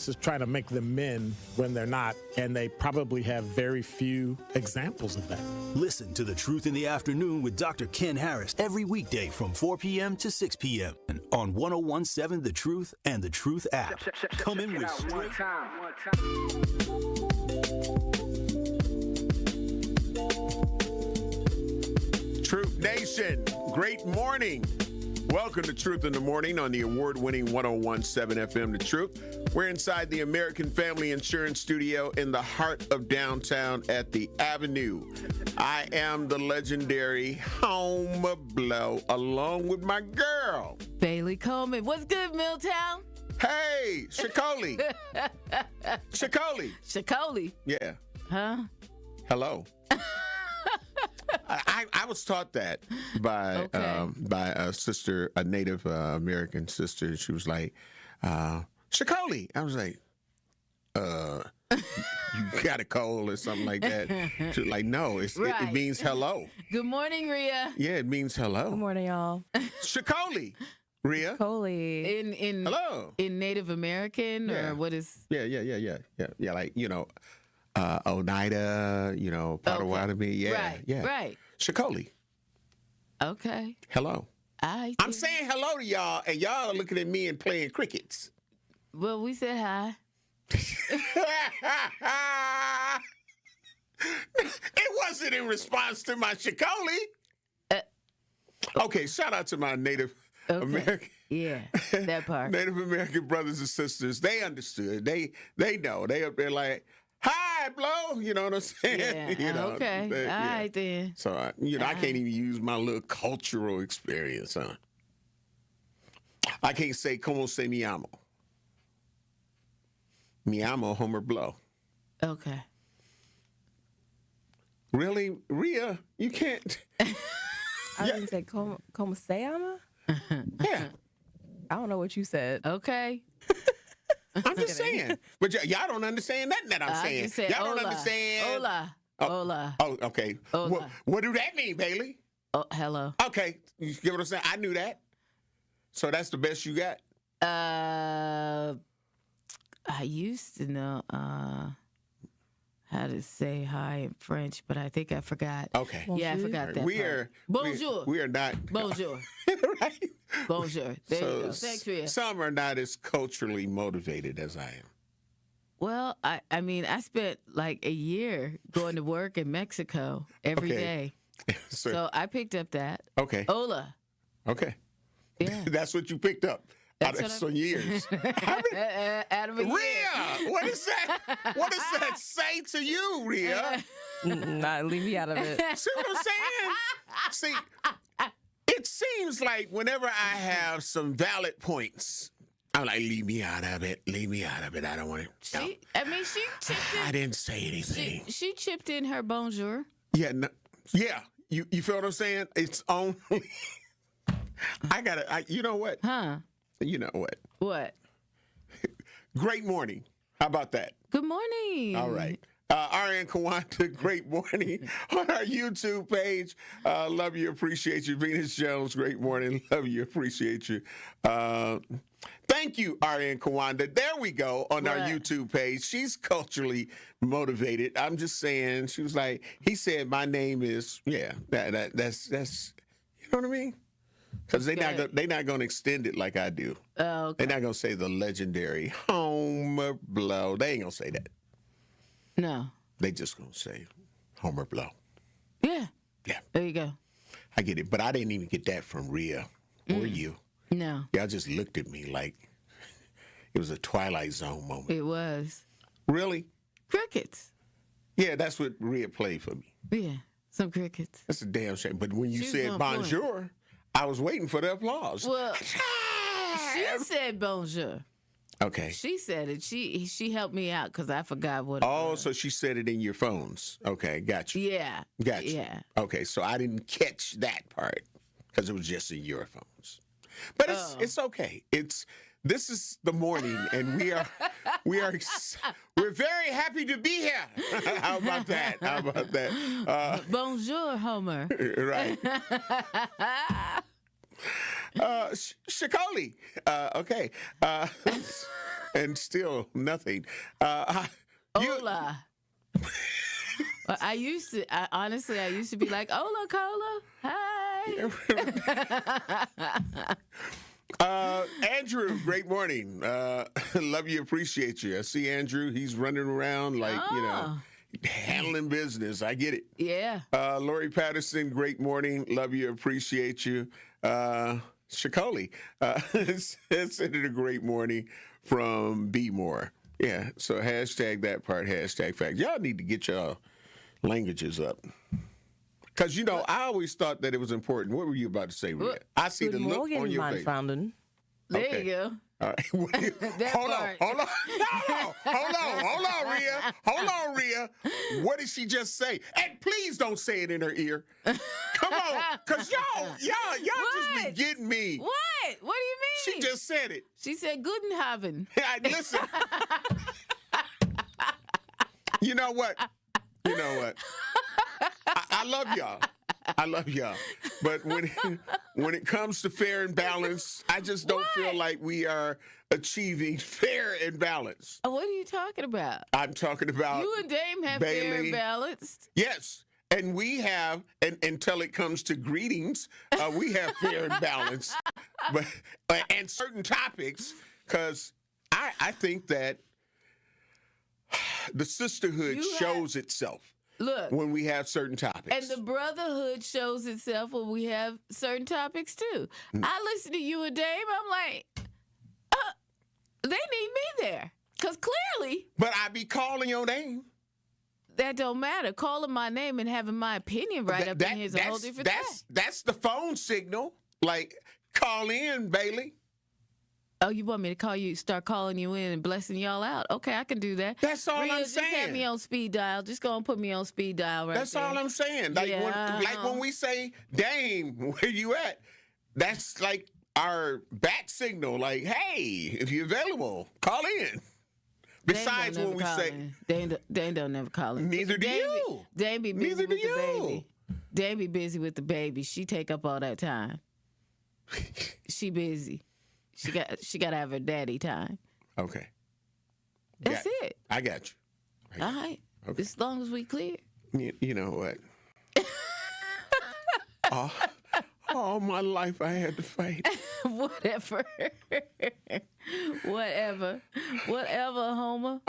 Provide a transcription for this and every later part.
race is trying to make them men when they're not, and they probably have very few examples of that. Listen to The Truth in the Afternoon with Dr. Ken Harris every weekday from 4 p.m. to 6 p.m. on 1017 The Truth and The Truth app. Come in with straight. Truth Nation, great morning. Welcome to Truth in the Morning on the award-winning 1017 FM The Truth. We're inside the American Family Insurance Studio in the heart of downtown at the Avenue. I am the legendary Homer Blow, along with my girl, Bailey Coleman. What's good, Milltown? Hey, Shakoli. Shakoli. Yeah. Huh? Hello. I was taught that by a sister, a Native American sister. She was like, Shakoli. I was like, you got a cold or something like that. She was like, no, it means hello. Good morning, Rhea. Yeah, it means hello. Good morning, y'all. Shakoli. Rhea. Coley. In hello. In Native American or what is? Yeah. Like, Oneida, Potawatomi. Yeah. Right. Shakoli. Okay. Hello. I'm saying hello to y'all, and y'all are looking at me and playing crickets. Well, we said hi. It wasn't in response to my Shakoli. Okay, shout out to my Native American. Yeah, that part. Native American brothers and sisters. They understood. They know. They're like, hi, Blow. You know what I'm saying? Yeah. Okay. All right, then. So, I can't even use my little cultural experience, huh? I can't say, como se me llamo. Me llamo Homer Blow. Okay. Really? Rhea, you can't. I didn't say como se llama? Yeah. I don't know what you said. Okay. I'm just saying. But y'all don't understand nothing that I'm saying. Y'all don't understand. Hola. Oh, okay. Hola. What do that mean, Bailey? Oh, hello. Okay. You get what I'm saying? I knew that. So that's the best you got? I used to know how to say hi in French, but I think I forgot. Okay. Yeah, I forgot that part. Bonjour. We are not. Bonjour. Right? Bonjour. There you go. Thanks, Rhea. Some are not as culturally motivated as I am. Well, I spent like a year going to work in Mexico every day. So I picked up that. Okay. Hola. Okay. Yeah. That's what you picked up. Out of some years. Out of a year. Rhea, what does that say to you, Rhea? Nah, leave me out of it. See what I'm saying? See, it seems like whenever I have some valid points, I'm like, leave me out of it. Leave me out of it. I don't want to. She chipped in. I didn't say anything. She chipped in her bonjour. Yeah. No, yeah. You feel what I'm saying? It's only. You know what? Huh? You know what? What? Great morning. How about that? Good morning. All right. Ariane Kawanda, great morning on our YouTube page. Love you, appreciate you. Venus Jones, great morning. Love you, appreciate you. Thank you, Ariane Kawanda. There we go on our YouTube page. She's culturally motivated. I'm just saying, she was like, he said, my name is, that's you know what I mean? Because they're not going to extend it like I do. Oh, okay. They're not going to say the legendary Homer Blow. They ain't going to say that. No. They just going to say Homer Blow. Yeah. Yeah. There you go. I get it. But I didn't even get that from Rhea or you. No. Y'all just looked at me like it was a Twilight Zone moment. It was. Really? Crickets. Yeah, that's what Rhea played for me. Yeah, some crickets. That's a damn shame. But when you said bonjour, I was waiting for the applause. Well, she said bonjour. Okay. She said it. She helped me out because I forgot what it was. So she said it in your phones. Okay, got you. Yeah. Got you. Yeah. Okay, so I didn't catch that part because it was just in your phones. But it's okay. This is the morning, and we're very happy to be here. How about that? Bonjour, Homer. Right. Shakoli. Okay. and still nothing. Hola. Well, I used to be like, hola, cola. Hi. Andrew, great morning. Love you, appreciate you. I see Andrew. He's running around like, handling business. I get it. Yeah. Lori Patterson, great morning. Love you, appreciate you. Shakoli sent it a great morning from B More. Yeah, so hashtag that part, hashtag fact. Y'all need to get y'all languages up. Because, I always thought that it was important. What were you about to say, Rhea? I see the look on your face. There you go. All right. Hold on, Rhea. Hold on, Rhea. What did she just say? And please don't say it in her ear. Come on, because y'all just be getting me. What? What do you mean? She just said it. She said Guten Abend. Listen. You know what? I love y'all. But when it comes to fair and balance, I just don't feel like we are achieving fair and balance. What are you talking about? I'm talking about you and Dame have Bailey. Fair and balanced. Yes. And we have, and until it comes to greetings, we have fair and balanced. And certain topics, because I think that the sisterhood shows itself. Look, when we have certain topics. And the brotherhood shows itself when we have certain topics, too. I listen to you and Dave, I'm like, they need me there. Because clearly... But I be calling your name. That don't matter. Calling my name and having my opinion right up in here is a whole different thing. That's the phone signal. Like, call in, Bailey. Oh, you want me to call you, start calling you in and blessing y'all out? Okay, I can do that. That's all Rhea, I'm just saying. have me on speed dial. Just go and put me on speed dial right That's there. all I'm saying. Like, when we say, Dame, where you at? That's like our bat signal. Like, hey, if you're available, call in. Besides when we say... Dame don't never call in. Neither do you. Dame be busy with the baby. Dame be busy with the baby. She take up all that time. She busy. She got to have her daddy time. Okay. That's it. I got you. All right. Okay. As long as we clear. You know what? All my life I had to fight. Whatever. Whatever, Homer.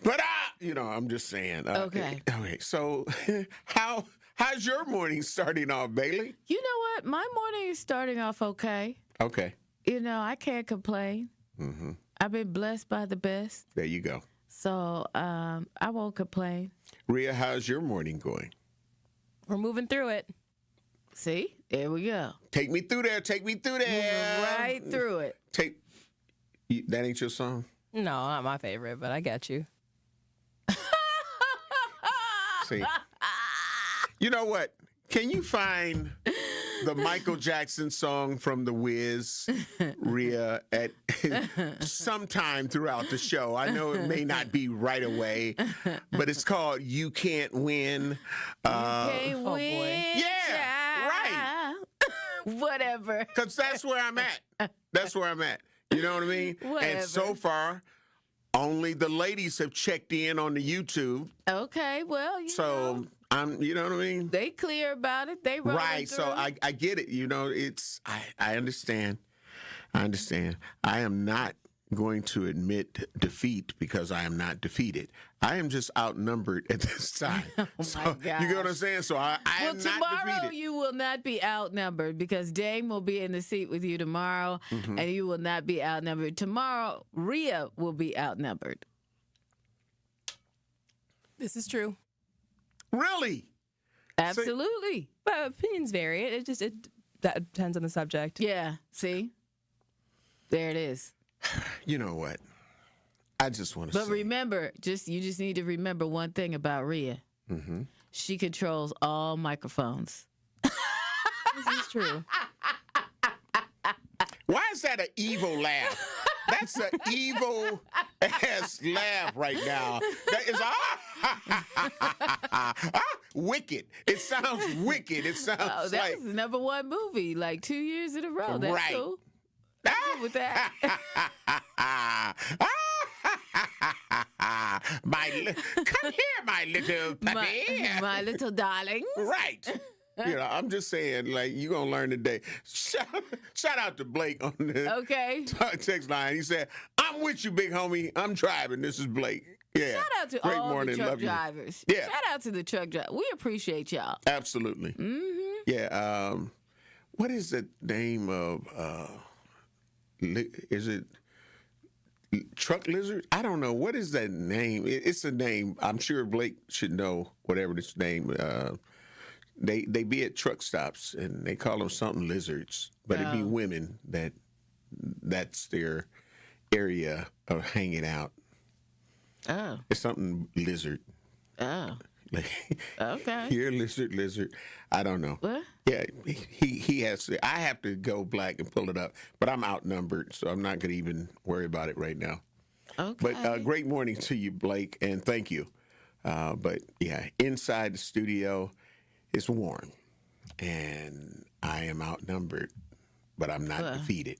But I'm just saying. Okay. Okay. So, how's your morning starting off, Bailey? You know what? My morning is starting off okay. Okay. I can't complain. Mm-hmm. I've been blessed by the best. There you go. So I won't complain. Rhea, how's your morning going? We're moving through it. See? There we go. Take me through there. Moving right through it. That ain't your song? No, not my favorite, but I got you. See? You know what? Can you find the Michael Jackson song from The Wiz, Rhea, at sometime throughout the show? I know it may not be right away, but it's called You Can't Win. You can't win. Yeah, right. Whatever. Because that's where I'm at. You know what I mean? Whatever. And so far, only the ladies have checked in on the YouTube. Okay, well, you know. You know what I mean? They clear about it. They rolling right. through. So I get it. I understand. I am not going to admit defeat because I am not defeated. I am just outnumbered at this time. Oh my gosh. You get what I'm saying? So I am not tomorrow defeated. you will not be outnumbered because Dame will be in the seat with you tomorrow, and you will not be outnumbered. Tomorrow, Rhea will be outnumbered. This is true. Really? Absolutely. But opinions vary. That depends on the subject. Yeah. See? There it is. You know what? I just want to say. But remember, you just need to remember one thing about Rhea. Mm-hmm. She controls all microphones. This is true. Why is that an evil laugh? That's an evil ass laugh right now. That is wicked. It sounds wicked. It sounds that was the #1 movie, like 2 years in a row. That's right. cool. I'm good with that. Come here, my little puppy. My little darling. Right. I'm just saying, like, you're going to learn today. Shout out to Blake on the text line. He said, I'm with you, big homie. I'm driving. This is Blake. Yeah. Shout out to Great all morning. the truck Love drivers. You. Yeah. Shout out to the truck drivers. We appreciate y'all. Absolutely. Mm-hmm. Yeah. What is the name of, is it truck lizard? I don't know. What is that name? It's a name. I'm sure Blake should know whatever this name. They be at truck stops and they call them something lizards, but it'd be women that's their area of hanging out. Oh. It's something lizard. Oh. Okay. Here, lizard. I don't know. What? Yeah, he has to. I have to go black and pull it up, but I'm outnumbered, so I'm not going to even worry about it right now. Okay. But great morning to you, Blake, and thank you. But yeah, inside the studio, it's warm, and I am outnumbered, but I'm not defeated.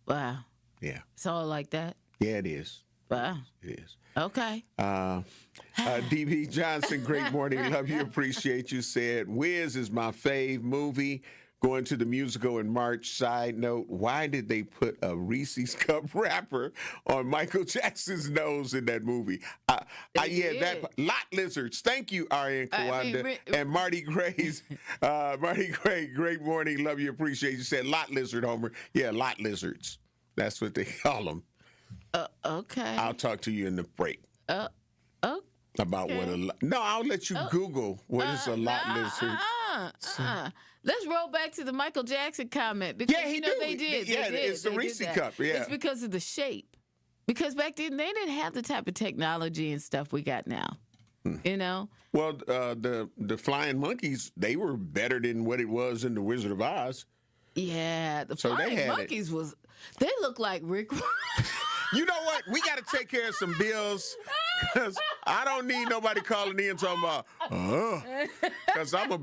Wow. Yeah. It's all like that? Yeah, it is. Wow. It is. Okay. DB Johnson, great morning. Love you, appreciate you. Said, Wiz is my fave movie. Going to the musical in March. Side note, why did they put a Reese's Cup wrapper on Michael Jackson's nose in that movie? That lot lizards. Thank you, Ari and Kawanda. And Marty Gray's. Marty Gray, great morning. Love you, appreciate you. Said lot lizard, Homer. Yeah, lot lizards. That's what they call them. Okay. I'll talk to you in the break. Okay. About what a lot. No, I'll let you Google what is a lot lizard. Let's roll back to the Michael Jackson comment. Because, they did. Yeah, it's the Reese Cup. Yeah. It's because of the shape. Because back then, they didn't have the type of technology and stuff we got now. Well, the flying monkeys, they were better than what it was in the Wizard of Oz. Yeah, the flying monkeys they look like Rick Ross. You know what? We got to take care of some bills because I don't need nobody calling in talking about, because I'm a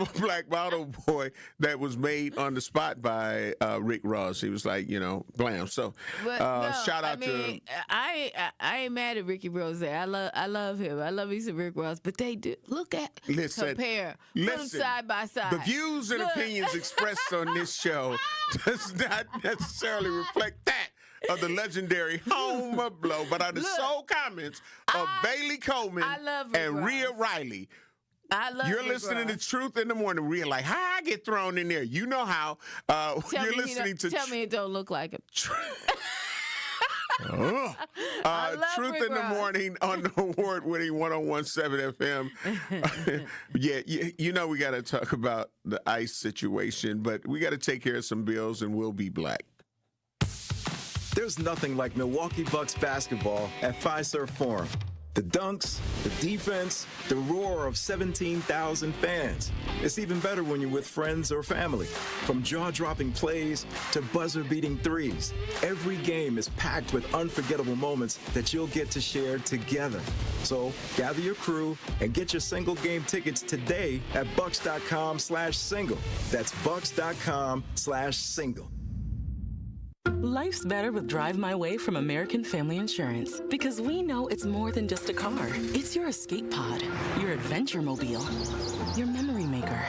black bottle boy that was made on the spot by Rick Ross. He was like, blam. So shout out to. I ain't mad at Ricky Rose. I love him. I love he's a Rick Ross, but they do compare, put them side by side. The views and opinions expressed on this show does not necessarily reflect that of the legendary home of Blow, but are the sole comments of Bailey Coleman and Rhea Riley. You're listening to Truth in the Morning. Rhea, like, how I get thrown in there? You know how. You're listening to. Tell me it don't look like him. Truth in the Morning on the award-winning 101.7 FM. We got to talk about the ICE situation, but we got to take care of some bills, and we'll be black. There's nothing like Milwaukee Bucks basketball at Fiserv Forum. The dunks, the defense, the roar of 17,000 fans. It's even better when you're with friends or family. From jaw-dropping plays to buzzer-beating threes, every game is packed with unforgettable moments that you'll get to share together. So gather your crew and get your single game tickets today at bucks.com/single. That's bucks.com/single. Life's better with Drive My Way from American Family Insurance because we know it's more than just a car. It's your escape pod, your adventure mobile, your memory maker.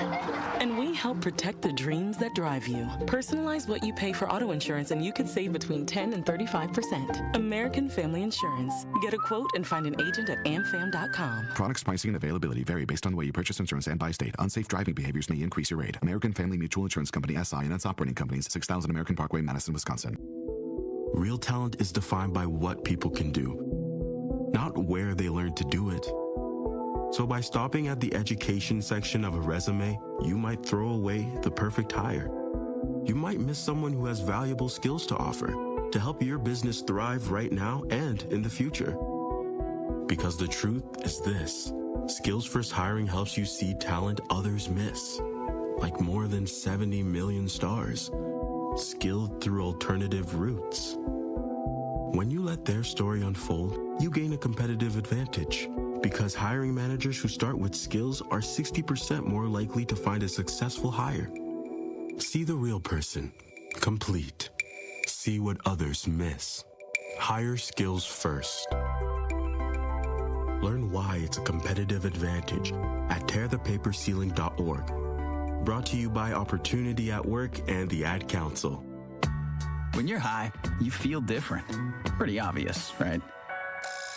And we help protect the dreams that drive you. Personalize what you pay for auto insurance and you could save between 10 and 35%. American Family Insurance. Get a quote and find an agent at amfam.com. Products, pricing, and availability vary based on the way you purchase insurance and by state. Unsafe driving behaviors may increase your rate. American Family Mutual Insurance Company, SI, and its operating companies, 6000 American Parkway, Madison, Wisconsin. Real talent is defined by what people can do, not where they learn to do it. So by stopping at the education section of a resume, you might throw away the perfect hire. You might miss someone who has valuable skills to offer to help your business thrive right now and in the future. Because the truth is this: Skills First Hiring helps you see talent others miss, like more than 70 million stars, skilled through alternative routes. When you let their story unfold, you gain a competitive advantage because hiring managers who start with skills are 60% more likely to find a successful hire. See the real person. Complete. See what others miss. Hire skills first. Learn why it's a competitive advantage at tearthepaperceiling.org. Brought to you by Opportunity at Work and the Ad Council. When you're high, you feel different. Pretty obvious, right?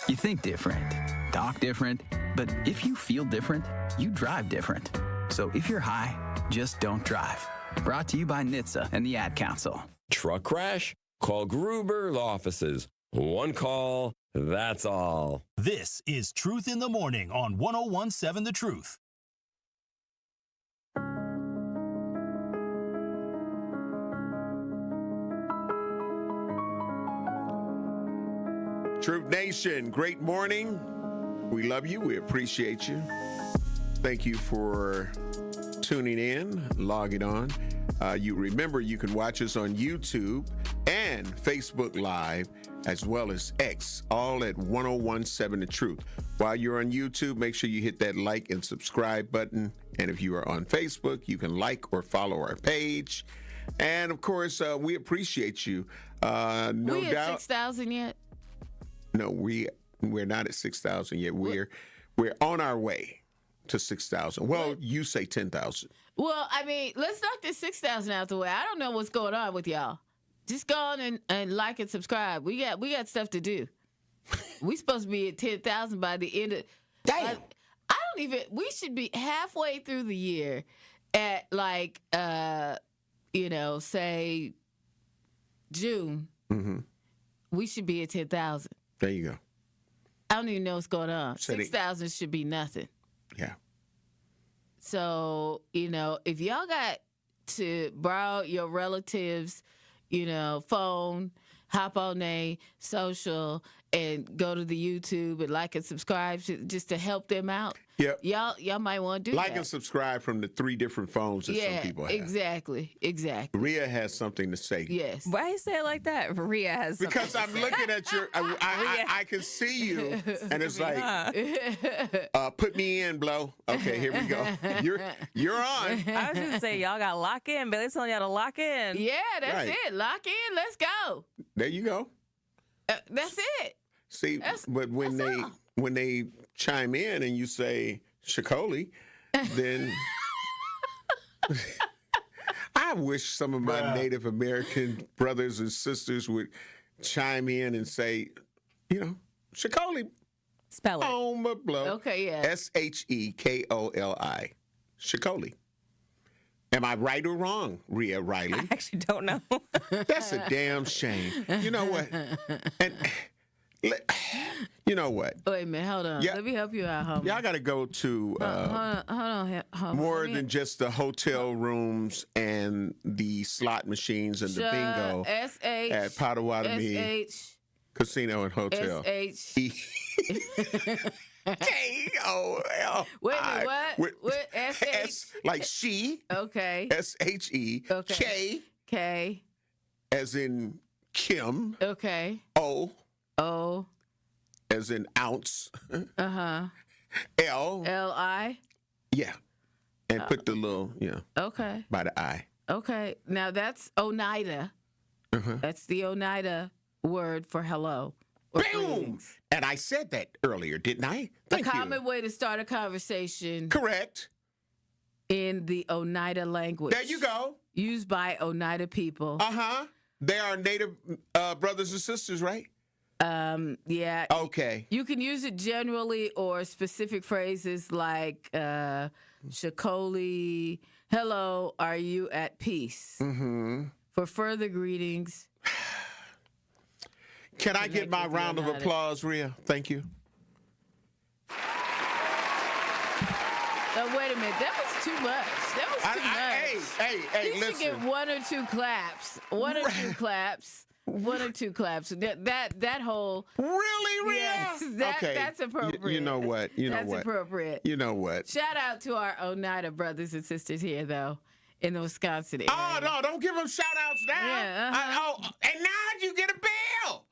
You think different, talk different, but if you feel different, you drive different. So if you're high, just don't drive. Brought to you by NHTSA and the Ad Council. Truck crash? Call Gruber offices. One call, that's all. This is Truth in the Morning on 101.7 The Truth. Truth Nation, great morning. We love you. We appreciate you. Thank you for tuning in, logging on. You remember you can watch us on YouTube and Facebook Live, as well as X, all at 101.7 The Truth. While you're on YouTube, make sure you hit that like and subscribe button. And if you are on Facebook, you can like or follow our page. And of course, we appreciate you. No we at doubt. 6,000 yet? No, we're not at 6,000 yet. We're on our way to 6,000. Well, you say 10,000. Well, I mean, let's knock this 6,000 out the way. I don't know what's going on with y'all. Just go on and like and subscribe. We got stuff to do. We supposed to be at 10,000 by the end of. Damn. We should be halfway through the year at like, say June. Mm-hmm. We should be at 10,000. There you go. I don't even know what's going on. Setting- 6,000 should be nothing. Yeah. So, if y'all got to borrow your relatives, phone, hop on a social and go to the YouTube and like and subscribe just to help them out. Yep. Y'all might want to do Like that. and subscribe from the 3 different phones that some people have. Exactly. Rhea has something to say. Yes. Why you say it like that? Rhea has something Because to I'm say. looking at your, I can see you, and it's like, put me in, Blow. Okay, here we go. You're on. I was just gonna say y'all got to lock in. Billy's telling y'all to lock in. Yeah, that's Right. it. Lock in. Let's go. There you go. That's it. See, but when they chime in and you say Shikoli, then I wish some of my Native American brothers and sisters would chime in and say, Shikoli. Spell it. Blow. Okay, yeah. Shekoli. Shikoli. Am I right or wrong, Rhea Riley? I actually don't know. That's a damn shame. You know what? And you know what? Wait a minute. Hold on. Yeah. Let me help you out, homie. Y'all got to go to Hold on. more than just the hotel rooms and the slot machines and the bingo S-H at Potawatomi S-H Casino and Hotel. S-H K-O-L. Wait a minute, what? S-H? S like she. Okay. S-H-E. Okay. K. As in Kim. Okay. O. O. As in ounce. Uh-huh. L. L-I. Yeah. And put the little, Okay. by the I. Okay. Now that's Oneida. Uh-huh. That's the Oneida word for hello. Boom! Greetings. And I said that earlier, didn't I? Thank a you. common way to start a conversation Correct. in the Oneida language. There you go. Used by Oneida people. Uh-huh. They are Native brothers and sisters, right? Yeah. Okay. You can use it generally or specific phrases like Shikoli, hello, are you at peace? Mm-hmm. For further greetings. Can I get my round of applause, Rhea? Thank you. Oh, wait a minute. That was too much. That was too much. Hey, you listen. should get 1 or 2 claps. 1 or 2 claps. 1 or 2 claps. That whole. Really, Rhea? Yes, okay. That's appropriate. You know what? That's appropriate. You know what? Shout out to our Oneida brothers and sisters here, though, in the Wisconsin area. Oh, no, don't give them shout-outs now. Yeah, and now you get a bill.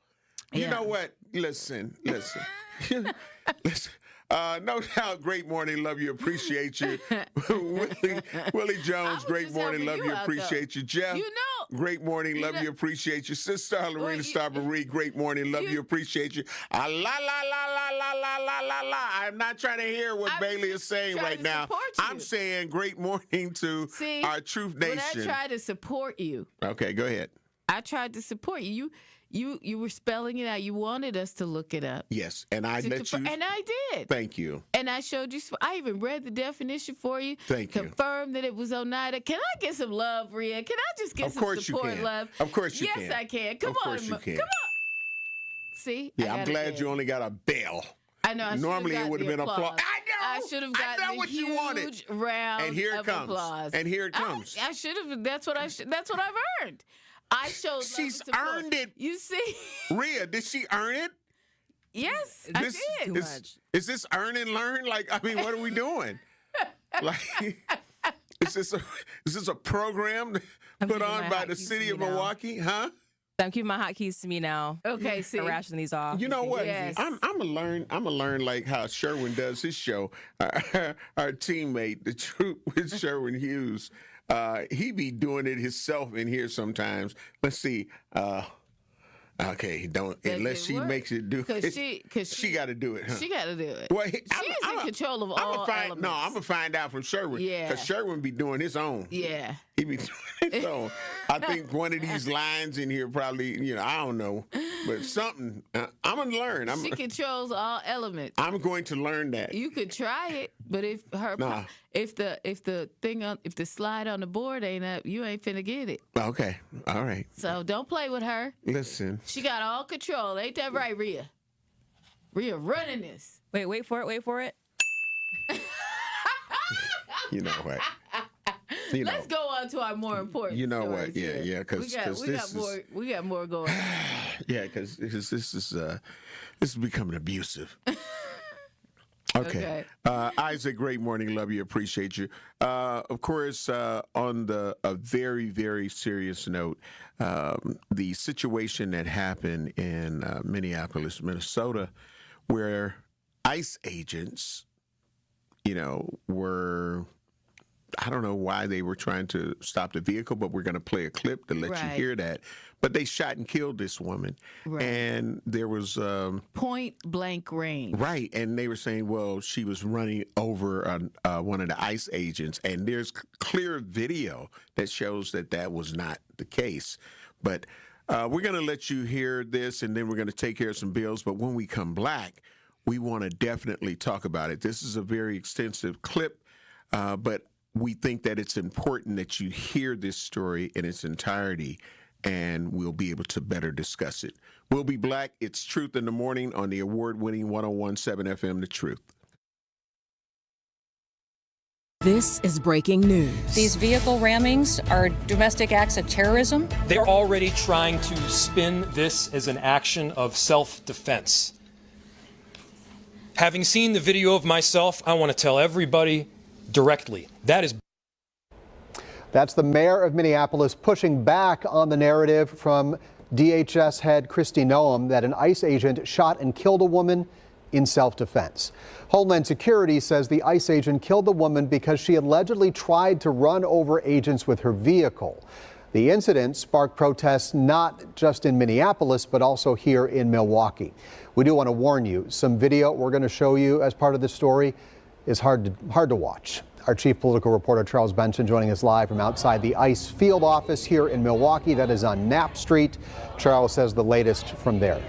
You know what? Listen. Listen. No doubt, great morning, love you, appreciate you. Willie Jones, great morning, love you, appreciate you. Jeff. You know, Great morning. Love you. Appreciate you. Sister Lorena Starbury. Great morning. Love you. Appreciate you. La, la, la, la, la, la, la, la, la. I'm not trying to hear what Bailey is saying right now. I'm saying great morning to our Truth Nation. When I try to support you. Okay, go ahead. I tried to support you. You were spelling it out. You wanted us to look it up. Yes, and I let you. And I did. Thank you. And I showed you. I even read the definition for you. Thank you. Confirmed that it was Oneida. Can I get some love, Rhea? Can I just get some support, love? Of course you can. Yes, I can. Come on, you can. Come on. See? Yeah, I'm glad you only got a bell. I know. Normally it would have been applause. I know. I should have gotten I know what you wanted. Round and here it comes. Applause. And here it comes. I should have. That's what I've earned. I showed. She's earned it. You see, Rhea, did she earn it? Yes, I did. Is this earn and learn? Like, I mean, what are we doing? Like, is this a program put on by the city of Milwaukee? Huh? I'm keeping my hotkeys to me now. Okay, see, rationing these off. You know what? Yes. I'm gonna learn like how Sherwin does his show. Our teammate, the Truth with Sherwin Hughes. He be doing it himself in here sometimes. Let's see. Okay, don't unless she makes it do it. Because she got to do it. Huh? She got to do it. Well, she's in control of all elements. No, I'm gonna find out from Sherwin. Yeah, because Sherwin be doing his own. Yeah, he be doing his own. I think one of these lines in here probably, I don't know, but something. I'm gonna learn. She controls all elements. I'm going to learn that. You could try it, but if the slide on the board ain't up, you ain't finna get it. Okay, all right. So don't play with her. Listen, she got all control. Ain't that right, Rhea? Rhea running this. Wait for it. You know what? Let's go on to our more important. You know stories what? Yeah, because we got more going on. Yeah, because this is becoming abusive. Okay. Isaac, great morning. Love you. Appreciate you. Of course, on a very, very serious note, the situation that happened in Minneapolis, Minnesota, where ICE agents, were, I don't know why they were trying to stop the vehicle, but we're going to play a clip to let you hear that. But they shot and killed this woman. Right. And there was point blank range. Right. And they were saying, well, she was running over one of the ICE agents. And there's clear video that shows that was not the case. But we're going to let you hear this, and then we're going to take care of some bills. But when we come back, we want to definitely talk about it. This is a very extensive clip, but we think that it's important that you hear this story in its entirety, and we'll be able to better discuss it. We'll be back. It's Truth in the Morning on the award-winning 101.7 FM, The Truth. This is breaking news. These vehicle rammings are domestic acts of terrorism. They're already trying to spin this as an action of self-defense. Having seen the video of myself, I want to tell everybody directly, That's the mayor of Minneapolis pushing back on the narrative from DHS head Kristi Noem that an ICE agent shot and killed a woman in self-defense. Homeland Security says the ICE agent killed the woman because she allegedly tried to run over agents with her vehicle. The incident sparked protests not just in Minneapolis, but also here in Milwaukee. We do want to warn you, some video we're going to show you as part of this story is hard to watch. Our chief political reporter, Charles Benson, joining us live from outside the ICE field office here in Milwaukee. That is on Knapp Street. Charles says the latest from there.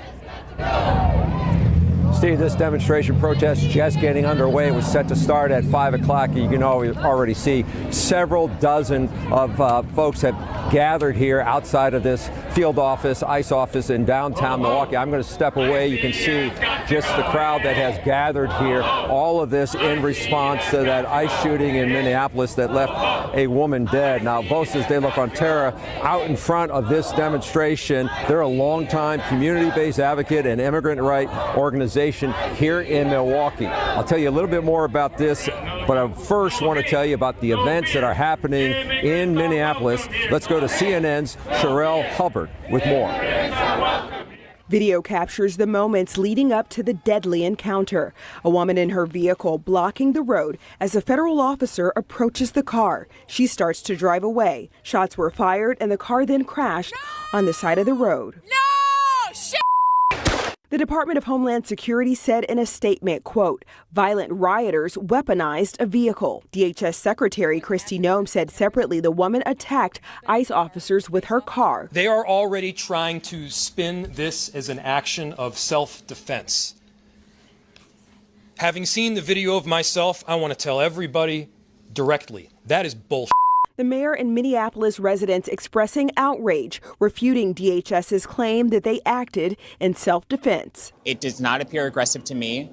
Steve, this demonstration protest just getting underway. It was set to start at 5 o'clock. You can already see several dozen of folks have gathered here outside of this field office, ICE office in downtown Milwaukee. I'm going to step away. You can see just the crowd that has gathered here. All of this in response to that ICE shooting in Minneapolis that left a woman dead. Now, Voces de la Frontera out in front of this demonstration. They're a longtime community-based advocate and immigrant right organization here in Milwaukee. I'll tell you a little bit more about this, but I first want to tell you about the events that are happening in Minneapolis. Let's go to CNN's Sherelle Hubbard with more. Video captures the moments leading up to the deadly encounter. A woman in her vehicle blocking the road as a federal officer approaches the car. She starts to drive away. Shots were fired and the car then crashed on the side of the road. No! Shit! The Department of Homeland Security said in a statement, quote, violent rioters weaponized a vehicle. DHS Secretary Kristi Noem said separately the woman attacked ICE officers with her car. They are already trying to spin this as an action of self-defense. Having seen the video of myself, I want to tell everybody directly, that is bullshit. The mayor and Minneapolis residents expressing outrage, refuting DHS's claim that they acted in self-defense. It does not appear aggressive to me.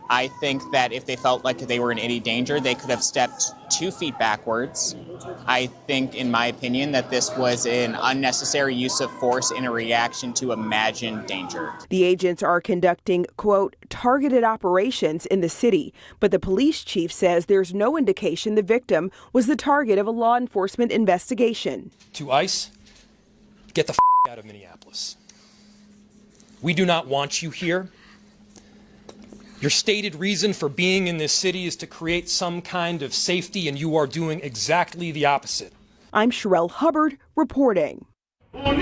I think that if they felt like they were in any danger, they could have stepped 2 feet backwards. I think, in my opinion, that this was an unnecessary use of force in a reaction to imagined danger. The agents are conducting, quote, targeted operations in the city, but the police chief says there's no indication the victim was the target of a law enforcement investigation. To ICE, get the out of Minneapolis. We do not want you here. Your stated reason for being in this city is to create some kind of safety, and you are doing exactly the opposite. I'm Sherelle Hubbard reporting. All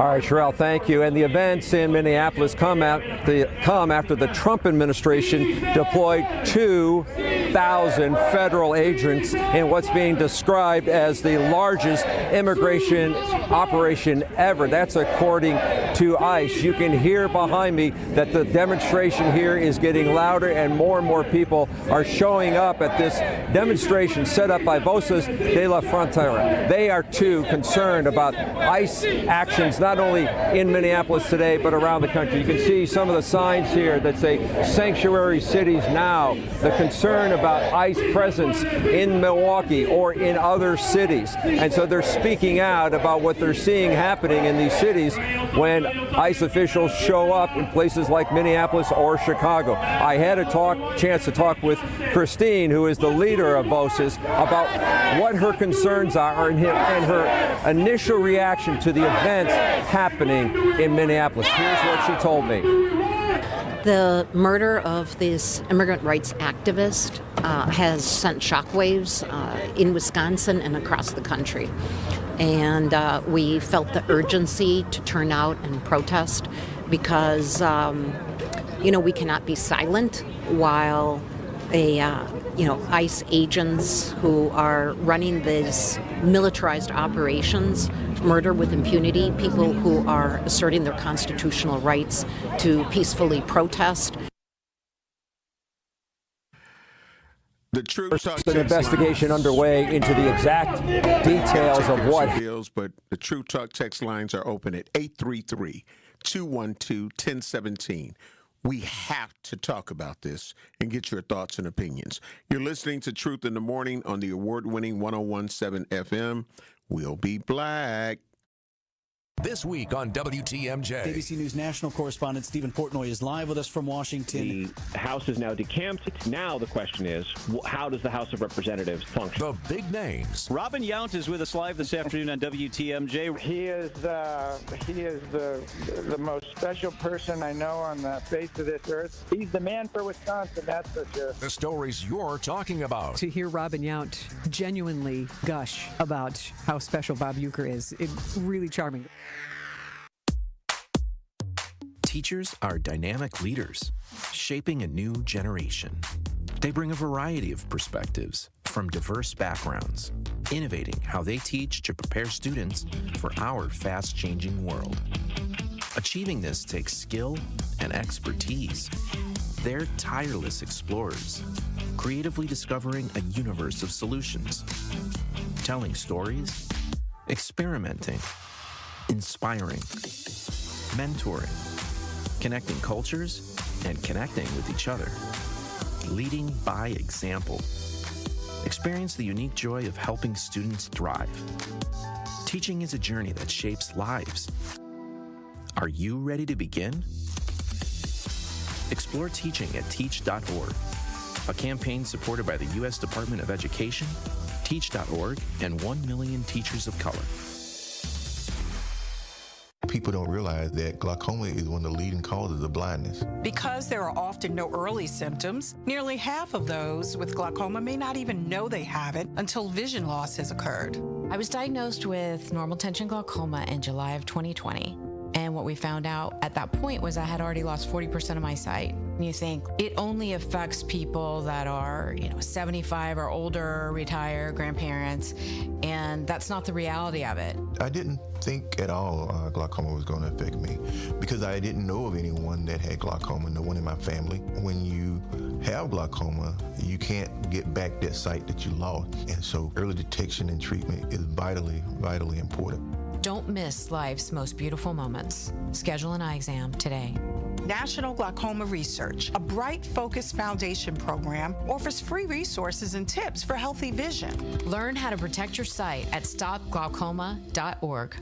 right, Sherelle, thank you. And the events in Minneapolis come after the Trump administration deployed 2,000 federal agents in what's being described as the largest immigration operation ever. That's according to ICE. You can hear behind me that the demonstration here is getting louder and more people are showing up at this demonstration set up by Voces de la Frontera. They are too concerned about ICE actions, not only in Minneapolis today, but around the country. You can see some of the signs here that say sanctuary cities now, the concern about ICE presence in Milwaukee or in other cities. And so they're speaking out about what they're seeing happening in these cities when ICE officials show up in places like Minneapolis or Chicago. I had a chance to talk with Christine, who is the leader of Voces, about what her concerns are and her initial reaction to the events happening in Minneapolis. Here's what she told me. The murder of this immigrant rights activist has sent shockwaves in Wisconsin and across the country. And we felt the urgency to turn out and protest because, we cannot be silent while ICE agents who are running these militarized operations murder with impunity people who are asserting their constitutional rights to peacefully protest. The Truth Talk an investigation underway into the exact details of what. But the Truth Talk text lines are open at 833-212-1017. We have to talk about this and get your thoughts and opinions. You're listening to Truth in the Morning on the award-winning 101.7 FM. We'll be black. This week on WTMJ. ABC News national correspondent Stephen Portnoy is live with us from Washington. The House is now decamped. Now the question is, how does the House of Representatives function? The big names. Robin Yount is with us live this afternoon on WTMJ. He is the most special person I know on the face of this earth. He's the man for Wisconsin, that's for sure. The stories you're talking about. To hear Robin Yount genuinely gush about how special Bob Uecker is, it's really charming. Teachers are dynamic leaders, shaping a new generation. They bring a variety of perspectives from diverse backgrounds, innovating how they teach to prepare students for our fast-changing world. Achieving this takes skill and expertise. They're tireless explorers, creatively discovering a universe of solutions, telling stories, experimenting, inspiring, mentoring, connecting cultures, and connecting with each other. Leading by example. Experience the unique joy of helping students thrive. Teaching is a journey that shapes lives. Are you ready to begin? Explore teaching at teach.org, a campaign supported by the U.S. Department of Education, Teach.org, and 1 million teachers of color. people don't realize that glaucoma is one of the leading causes of blindness. Because there are often no early symptoms, nearly half of those with glaucoma may not even know they have it until vision loss has occurred. I was diagnosed with normal tension glaucoma in July of 2020. And what we found out at that point was I had already lost 40% of my sight. And you think it only affects people that are, 75 or older, retired, grandparents, and that's not the reality of it. I didn't think at all glaucoma was going to affect me because I didn't know of anyone that had glaucoma, no one in my family. When you have glaucoma, you can't get back that sight that you lost. And so early detection and treatment is vitally, vitally important. Don't miss life's most beautiful moments. Schedule an eye exam today. National Glaucoma Research, a Bright Focus Foundation program, offers free resources and tips for healthy vision. Learn how to protect your sight at stopglaucoma.org.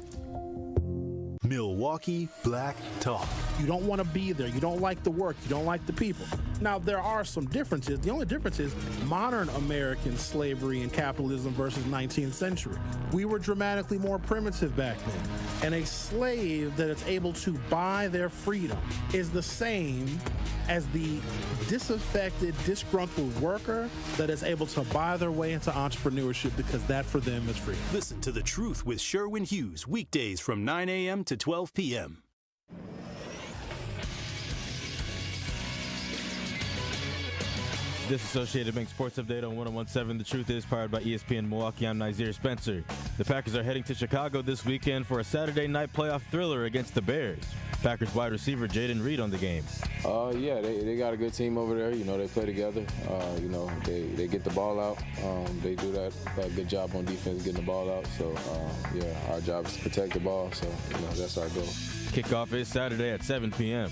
Milwaukee Black Talk. You don't want to be there. You don't like the work. You don't like the people. Now, there are some differences. The only difference is modern American slavery and capitalism versus 19th century. We were dramatically more primitive back then. And a slave that is able to buy their freedom is the same as the disaffected, disgruntled worker that is able to buy their way into entrepreneurship because that for them is freedom. Listen to The Truth with Sherwin Hughes, weekdays from 9 a.m. to 12 p.m. This Associated Bank Sports Update on 101.7 The Truth is powered by ESPN Milwaukee. I'm Nazir Spencer. The Packers are heading to Chicago this weekend for a Saturday night playoff thriller against the Bears. Packers wide receiver Jaden Reed on the game. Yeah, they got a good team over there. They play together. They get the ball out. They do that good job on defense getting the ball out. So, our job is to protect the ball. So, that's our goal. Kickoff is Saturday at 7 p.m.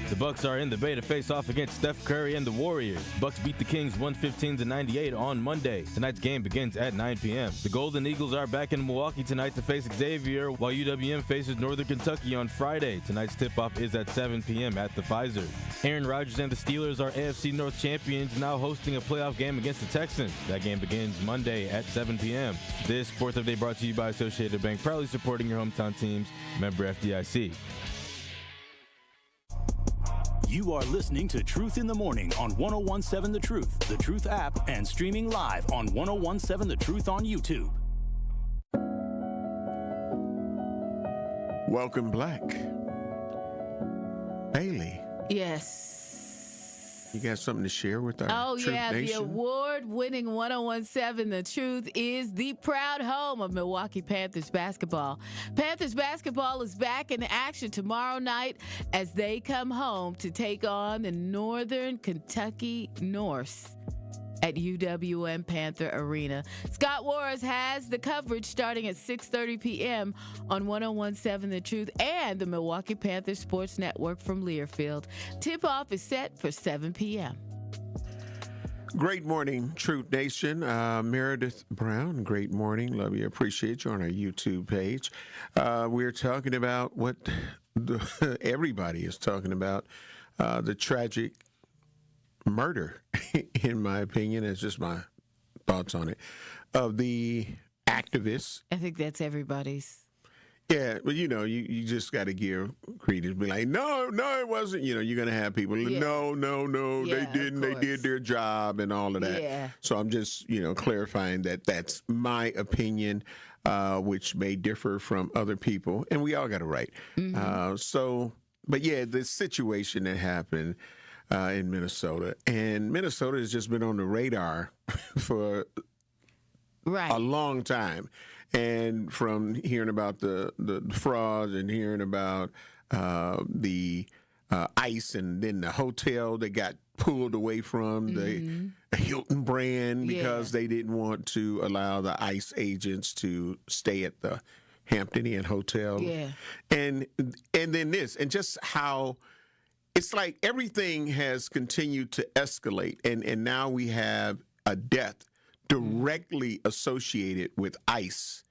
The Bucks are in the Bay to face off against Steph Curry and the Warriors. Bucks beat the Kings 115-98 on Monday. Tonight's game begins at 9 p.m. The Golden Eagles are back in Milwaukee tonight to face Xavier, while UWM faces Northern Kentucky on Friday. Tonight's tip-off is at 7 p.m. at the Pfizer. Aaron Rodgers and the Steelers are AFC North champions, now hosting a playoff game against the Texans. That game begins Monday at 7 p.m. This Sports Update brought to you by Associated Bank, proudly supporting your hometown teams. Member FDIC. You are listening to Truth in the Morning on 101.7 The Truth, The Truth app, and streaming live on 101.7 The Truth on YouTube. Welcome, Black. Bailey. Yes. You got something to share with our Truth Nation? The award-winning 101.7 The Truth is the proud home of Milwaukee Panthers basketball. Panthers basketball is back in action tomorrow night as they come home to take on the Northern Kentucky Norse at UWM Panther Arena. Scott Warres has the coverage starting at 6:30 p.m. on 101.7 The Truth and the Milwaukee Panthers Sports Network from Learfield. Tip-off is set for 7 p.m. Great morning, Truth Nation. Meredith Brown, great morning. Love you. Appreciate you on our YouTube page. We're talking about what everybody is talking about, the tragic murder, in my opinion, it's just my thoughts on it, of the activists. I think that's everybody's. Yeah, but you just got to give credence. Be like, no, it wasn't. You're going to have people, no, they didn't. They did their job and all of that. Yeah. So I'm just, clarifying that that's my opinion, which may differ from other people. And we all got a right. Mm-hmm. But yeah, the situation that happened in Minnesota. And Minnesota has just been on the radar for a long time. And from hearing about the frauds and hearing about the ICE and then the hotel that got pulled away from the Hilton brand because they didn't want to allow the ICE agents to stay at the Hampton Inn Hotel. Yeah. And then this, and just how it's like everything has continued to escalate, and now we have a death directly associated with ICE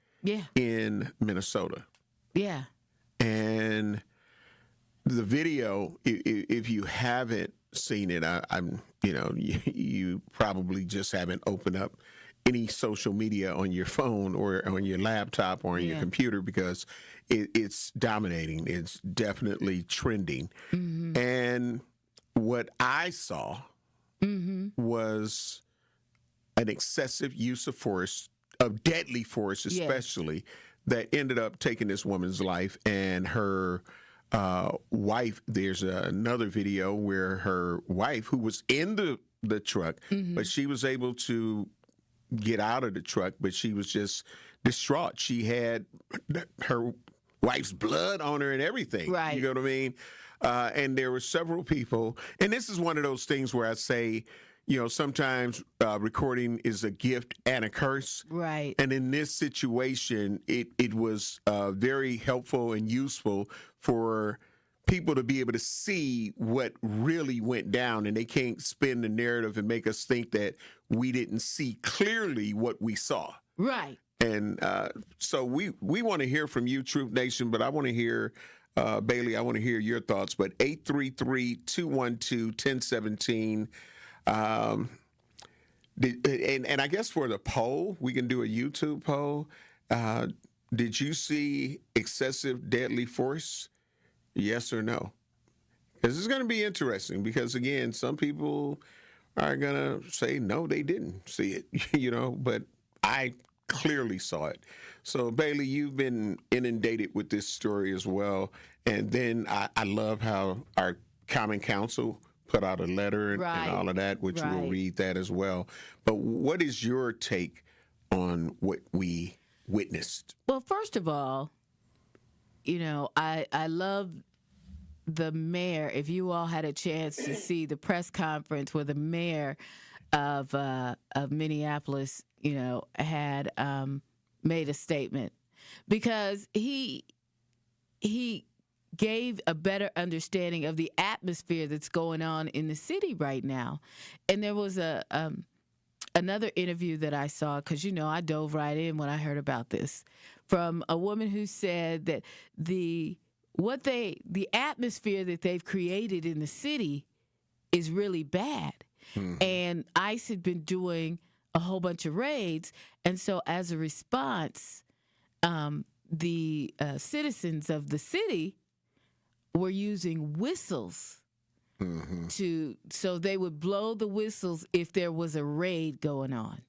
in Minnesota. Yeah. And the video, if you haven't seen it, you probably just haven't opened up any social media on your phone or on your laptop or on your computer because it's dominating. It's definitely trending. And what I saw was an excessive use of force, of deadly force especially, that ended up taking this woman's life and her wife. There's another video where her wife, who was in the truck, but she was able to get out of the truck, but she was just distraught. She had her wife's blood on her and everything. Right. You know what I mean? And there were several people, and this is one of those things where I say, sometimes recording is a gift and a curse. Right. And in this situation, it was very helpful and useful for people to be able to see what really went down, and they can't spin the narrative and make us think that we didn't see clearly what we saw. Right. And so we want to hear from you, Truth Nation, but I want to hear, Bailey, I want to hear your thoughts. But 833-212-1017. And I guess for the poll, we can do a YouTube poll. Did you see excessive deadly force? Yes or no? Because it's going to be interesting because, again, some people are going to say, no, they didn't see it, but I clearly saw it. So, Bailey, you've been inundated with this story as well. And then I love how our Common Council put out a letter and all of that, which we'll read that as well. But what is your take on what we witnessed? Well, first of all, I love the mayor. If you all had a chance to see the press conference where the mayor of Minneapolis, had made a statement, because he gave a better understanding of the atmosphere that's going on in the city right now. And there was another interview that I saw, because I dove right in when I heard about this, from a woman who said that the atmosphere that they've created in the city is really bad. And ICE had been doing a whole bunch of raids, and so as a response, the citizens of the city were using whistles so they would blow the whistles if there was a raid going on,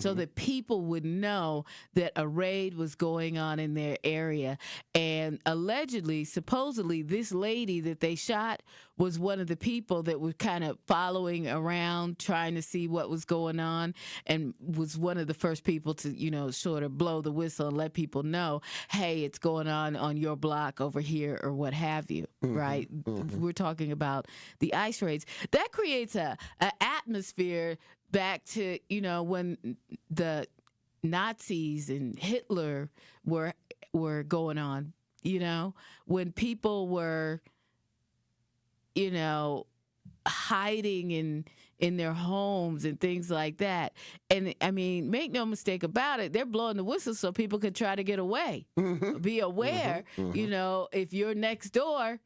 so that people would know that a raid was going on in their area. And allegedly, supposedly, this lady that they shot was one of the people that was kind of following around trying to see what was going on, and was one of the first people to, sort of blow the whistle and let people know, hey, it's going on your block over here or what have you, right? We're talking about the ICE raids. That creates an atmosphere back to, when the Nazis and Hitler were going on, when people were, hiding in their homes and things like that. And I mean, make no mistake about it, they're blowing the whistle so people could try to get away. Be aware, if you're next door,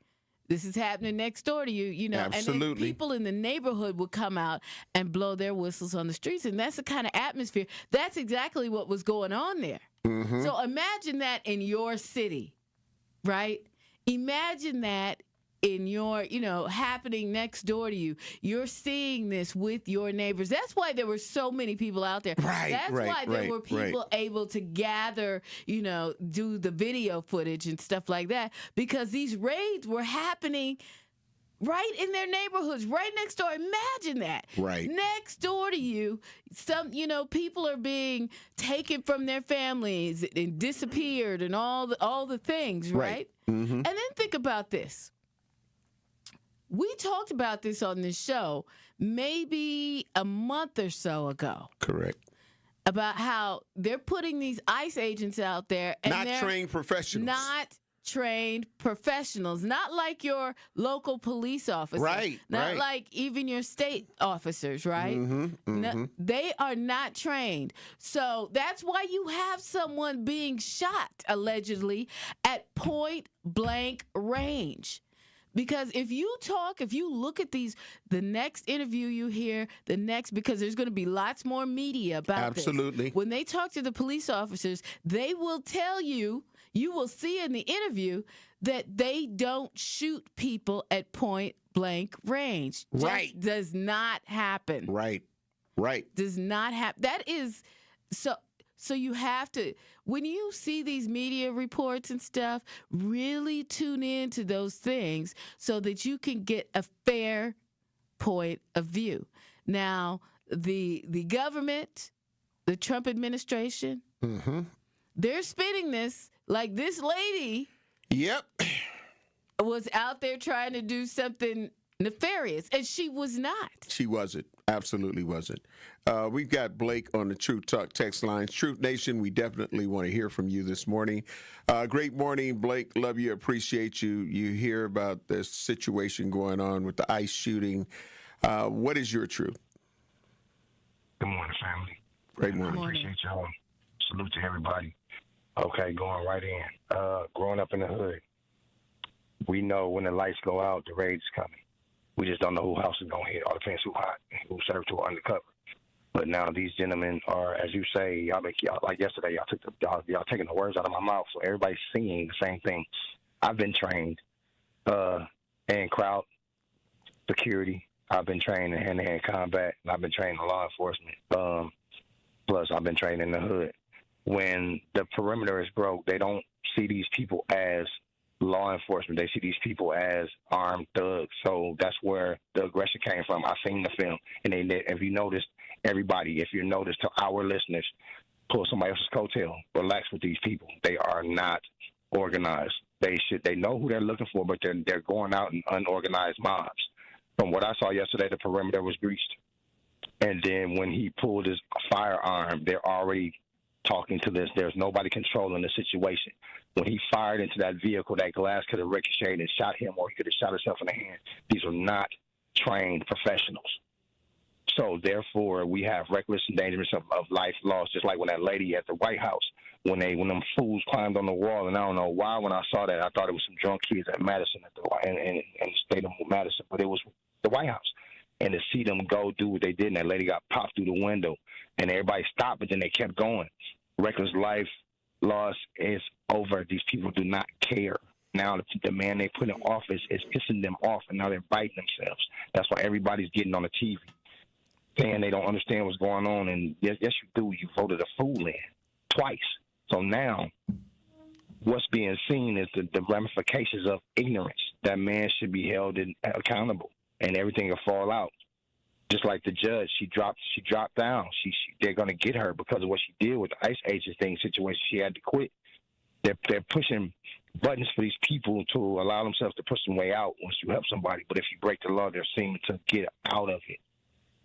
this is happening next door to you, Absolutely. And then people in the neighborhood would come out and blow their whistles on the streets. And that's the kind of atmosphere. That's exactly what was going on there. So imagine that in your city, right? Imagine that in your, happening next door to you. You're seeing this with your neighbors. That's why there were so many people out there. That's why there were people able to gather, do the video footage and stuff like that, because these raids were happening right in their neighborhoods, right next door. Imagine that. Right. Next door to you, some, people are being taken from their families and disappeared and all the things, right? And then think about this. We talked about this on this show maybe a month or so ago. Correct. About how they're putting these ICE agents out there. And not trained professionals. Not trained professionals. Not like your local police officers. Right. Not like even your state officers, right? No, they are not trained. So that's why you have someone being shot, allegedly, at point blank range. Because if you look at the next interview you hear, because there's going to be lots more media about this. Absolutely. When they talk to the police officers, they will tell you will see in the interview that they don't shoot people at point blank range. Right. Just does not happen. Right. Does not happen. That is so you have to, when you see these media reports and stuff, really tune into those things so that you can get a fair point of view. Now, the government, the Trump administration, they're spinning this like this lady was out there trying to do something nefarious, and she was not. She wasn't. Absolutely wasn't. We've got Blake on the Truth Talk text lines. Truth Nation, we definitely want to hear from you this morning. Great morning, Blake. Love you. Appreciate you. You hear about this situation going on with the ICE shooting. What is your truth? Good morning, family. Great morning. Appreciate y'all. Salute to everybody. Okay, going right in. Growing up in the hood, we know when the lights go out, the raid is coming. We just don't know who house is going to hit. All depends who hot, who served who undercover. But now these gentlemen are, as you say, y'all like yesterday, y'all taking the words out of my mouth. So everybody's seeing the same thing. I've been trained in crowd security. I've been trained in hand-to-hand combat, and I've been trained in law enforcement. Plus, I've been trained in the hood. When the perimeter is broke, they don't see these people as law enforcement. They see these people as armed thugs. So that's where the aggression came from. I've seen the film. And if you noticed, everybody, if you noticed, to our listeners, pull somebody else's coattail. Relax with these people. They are not organized. They know who they're looking for, but they're going out in unorganized mobs. From what I saw yesterday, the perimeter was breached. And then when he pulled his firearm, they're already talking to this. There's nobody controlling the situation. When he fired into that vehicle, that glass could have ricocheted and shot him, or he could have shot himself in the hand. These are not trained professionals. So, therefore, we have reckless endangerment of life lost, just like when that lady at the White House, when them fools climbed on the wall, and I don't know why when I saw that, I thought it was some drunk kids at Madison, in the state of Madison, but it was the White House. And to see them go do what they did, and that lady got popped through the window, and everybody stopped, but then they kept going. Reckless life loss is over. These people do not care. Now the man they put in office is pissing them off, and now they're biting themselves. That's why everybody's getting on the TV, saying they don't understand what's going on. And yes, you do. You voted a fool in twice. So now what's being seen is the ramifications of ignorance. That man should be held accountable, and everything will fall out. Just like the judge, she dropped down. They're going to get her because of what she did with the ICE agent thing situation. She had to quit. They're pushing buttons for these people to allow themselves to push some way out once you help somebody. But if you break the law, they're seeming to get out of it,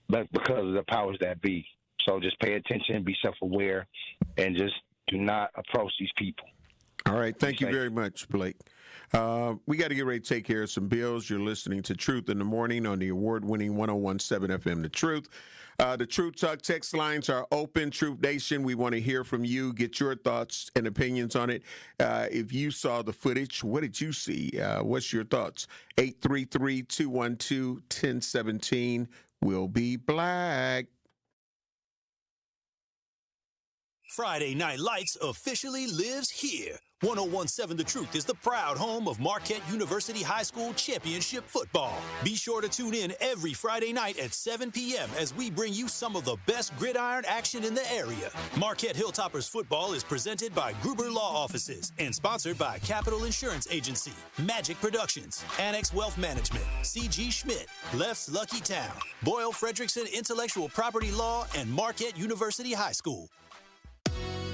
but because of the powers that be. So just pay attention, be self-aware, and just do not approach these people. All right. Thank you very much, Blake. We got to get ready to take care of some bills. You're listening to Truth in the Morning on the award-winning 101.7 FM The Truth. The Truth Talk text lines are open. Truth Nation, we want to hear from you. Get your thoughts and opinions on it. If you saw the footage, what did you see? What's your thoughts? 833-212-1017 will be black. Friday Night Lights officially lives here. 101.7 The Truth is the proud home of Marquette University High School championship football. Be sure to tune in every Friday night at 7 p.m. as we bring you some of the best gridiron action in the area. Marquette Hilltoppers football is presented by Gruber Law Offices and sponsored by Capital Insurance Agency, Magic Productions, Annex Wealth Management, C.G. Schmidt, Left's Lucky Town, Boyle Fredrickson Intellectual Property Law, and Marquette University High School.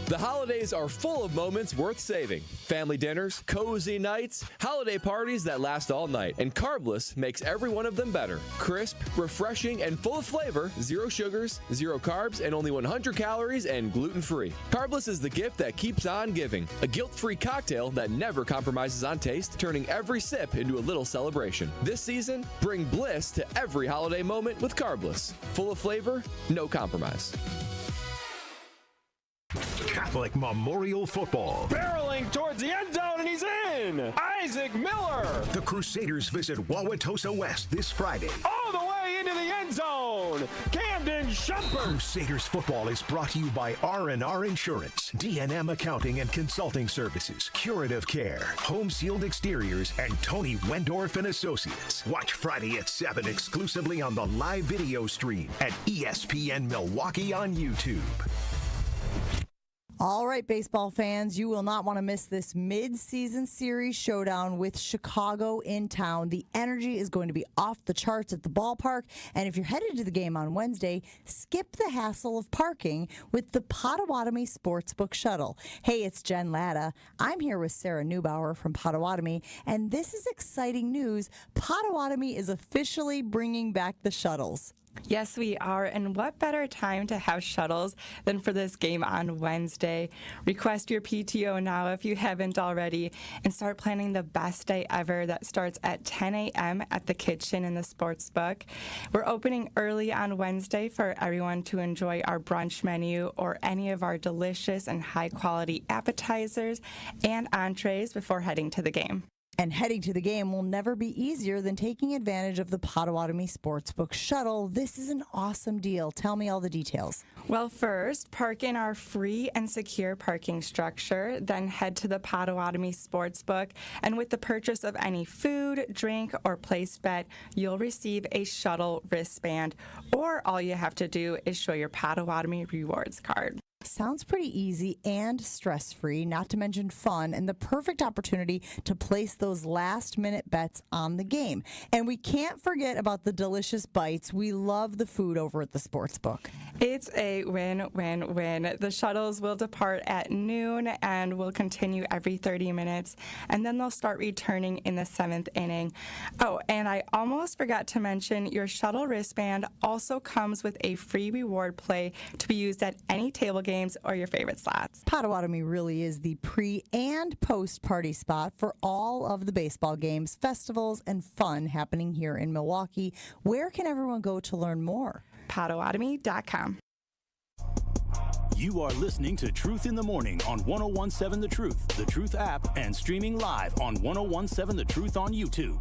The holidays are full of moments worth saving. Family dinners, cozy nights, holiday parties that last all night. And Carbless makes every one of them better. Crisp, refreshing, and full of flavor, 0 sugars, 0 carbs, and only 100 calories and gluten-free. Carbless is the gift that keeps on giving. A guilt-free cocktail that never compromises on taste, turning every sip into a little celebration. This season, bring bliss to every holiday moment with Carbless. Full of flavor, no compromise. Catholic Memorial Football. Barreling towards the end zone, and he's in! in Isaac Miller. The Crusaders visit Wauwatosa West this Friday. All the way into the end zone, Camden Shumpert. Crusaders football is brought to you by R&R Insurance, D&M Accounting and Consulting Services, Curative Care, Home Sealed Exteriors, and Tony Wendorf and Associates. Watch Friday at 7 exclusively on the live video stream at ESPN Milwaukee on YouTube. All right, baseball fans, you will not want to miss this mid-season series showdown with Chicago in town. The energy is going to be off the charts at the ballpark, and if you're headed to the game on Wednesday, skip the hassle of parking with the Potawatomi Sportsbook Shuttle. Hey, it's Jen Latta. I'm here with Sarah Neubauer from Potawatomi, and this is exciting news. Potawatomi is officially bringing back the shuttles. Yes, we are, and what better time to have shuttles than for this game on Wednesday? Request your PTO now if you haven't already, and start planning the best day ever that starts at 10 a.m. at the kitchen in the sportsbook. We're opening early on Wednesday for everyone to enjoy our brunch menu or any of our delicious and high-quality appetizers and entrees before heading to the game. And heading to the game will never be easier than taking advantage of the Potawatomi Sportsbook Shuttle. This is an awesome deal. Tell me all the details. Well, first, park in our free and secure parking structure, then head to the Potawatomi Sportsbook, and with the purchase of any food, drink, or placed bet, you'll receive a shuttle wristband, or all you have to do is show your Potawatomi Rewards card. Sounds pretty easy and stress-free, not to mention fun, and the perfect opportunity to place those last-minute bets on the game. And we can't forget about the delicious bites. We love the food over at the Sportsbook. It's a win-win-win. The shuttles will depart at noon and will continue every 30 minutes, and then they'll start returning in the 7th inning. Oh, and I almost forgot to mention your shuttle wristband also comes with a free reward play to be used at any table game or your favorite slots. Potawatomi really is the pre- and post-party spot for all of the baseball games, festivals, and fun happening here in Milwaukee. Where can everyone go to learn more? Potawatomi.com. You are listening to Truth in the Morning on 1017 The Truth, The Truth app, and streaming live on 1017 The Truth on YouTube.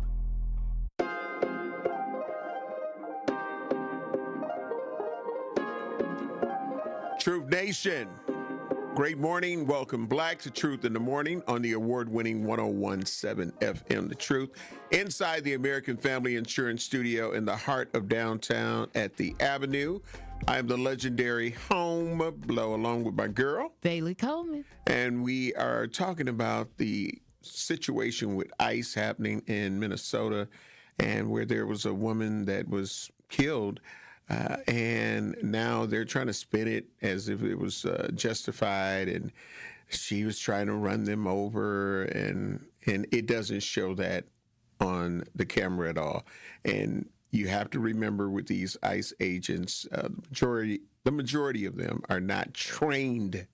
Truth Nation, great morning. Welcome back to Truth in the Morning on the award-winning 1017 FM The Truth, inside the American Family Insurance Studio in the heart of downtown at the Avenue. I am the legendary Home Blow, along with my girl, Bailey Coleman. And we are talking about the situation with ICE happening in Minnesota, and where there was a woman that was killed. And now they're trying to spin it as if it was justified, and she was trying to run them over, and it doesn't show that on the camera at all. And you have to remember with these ICE agents, the majority of them are not trained,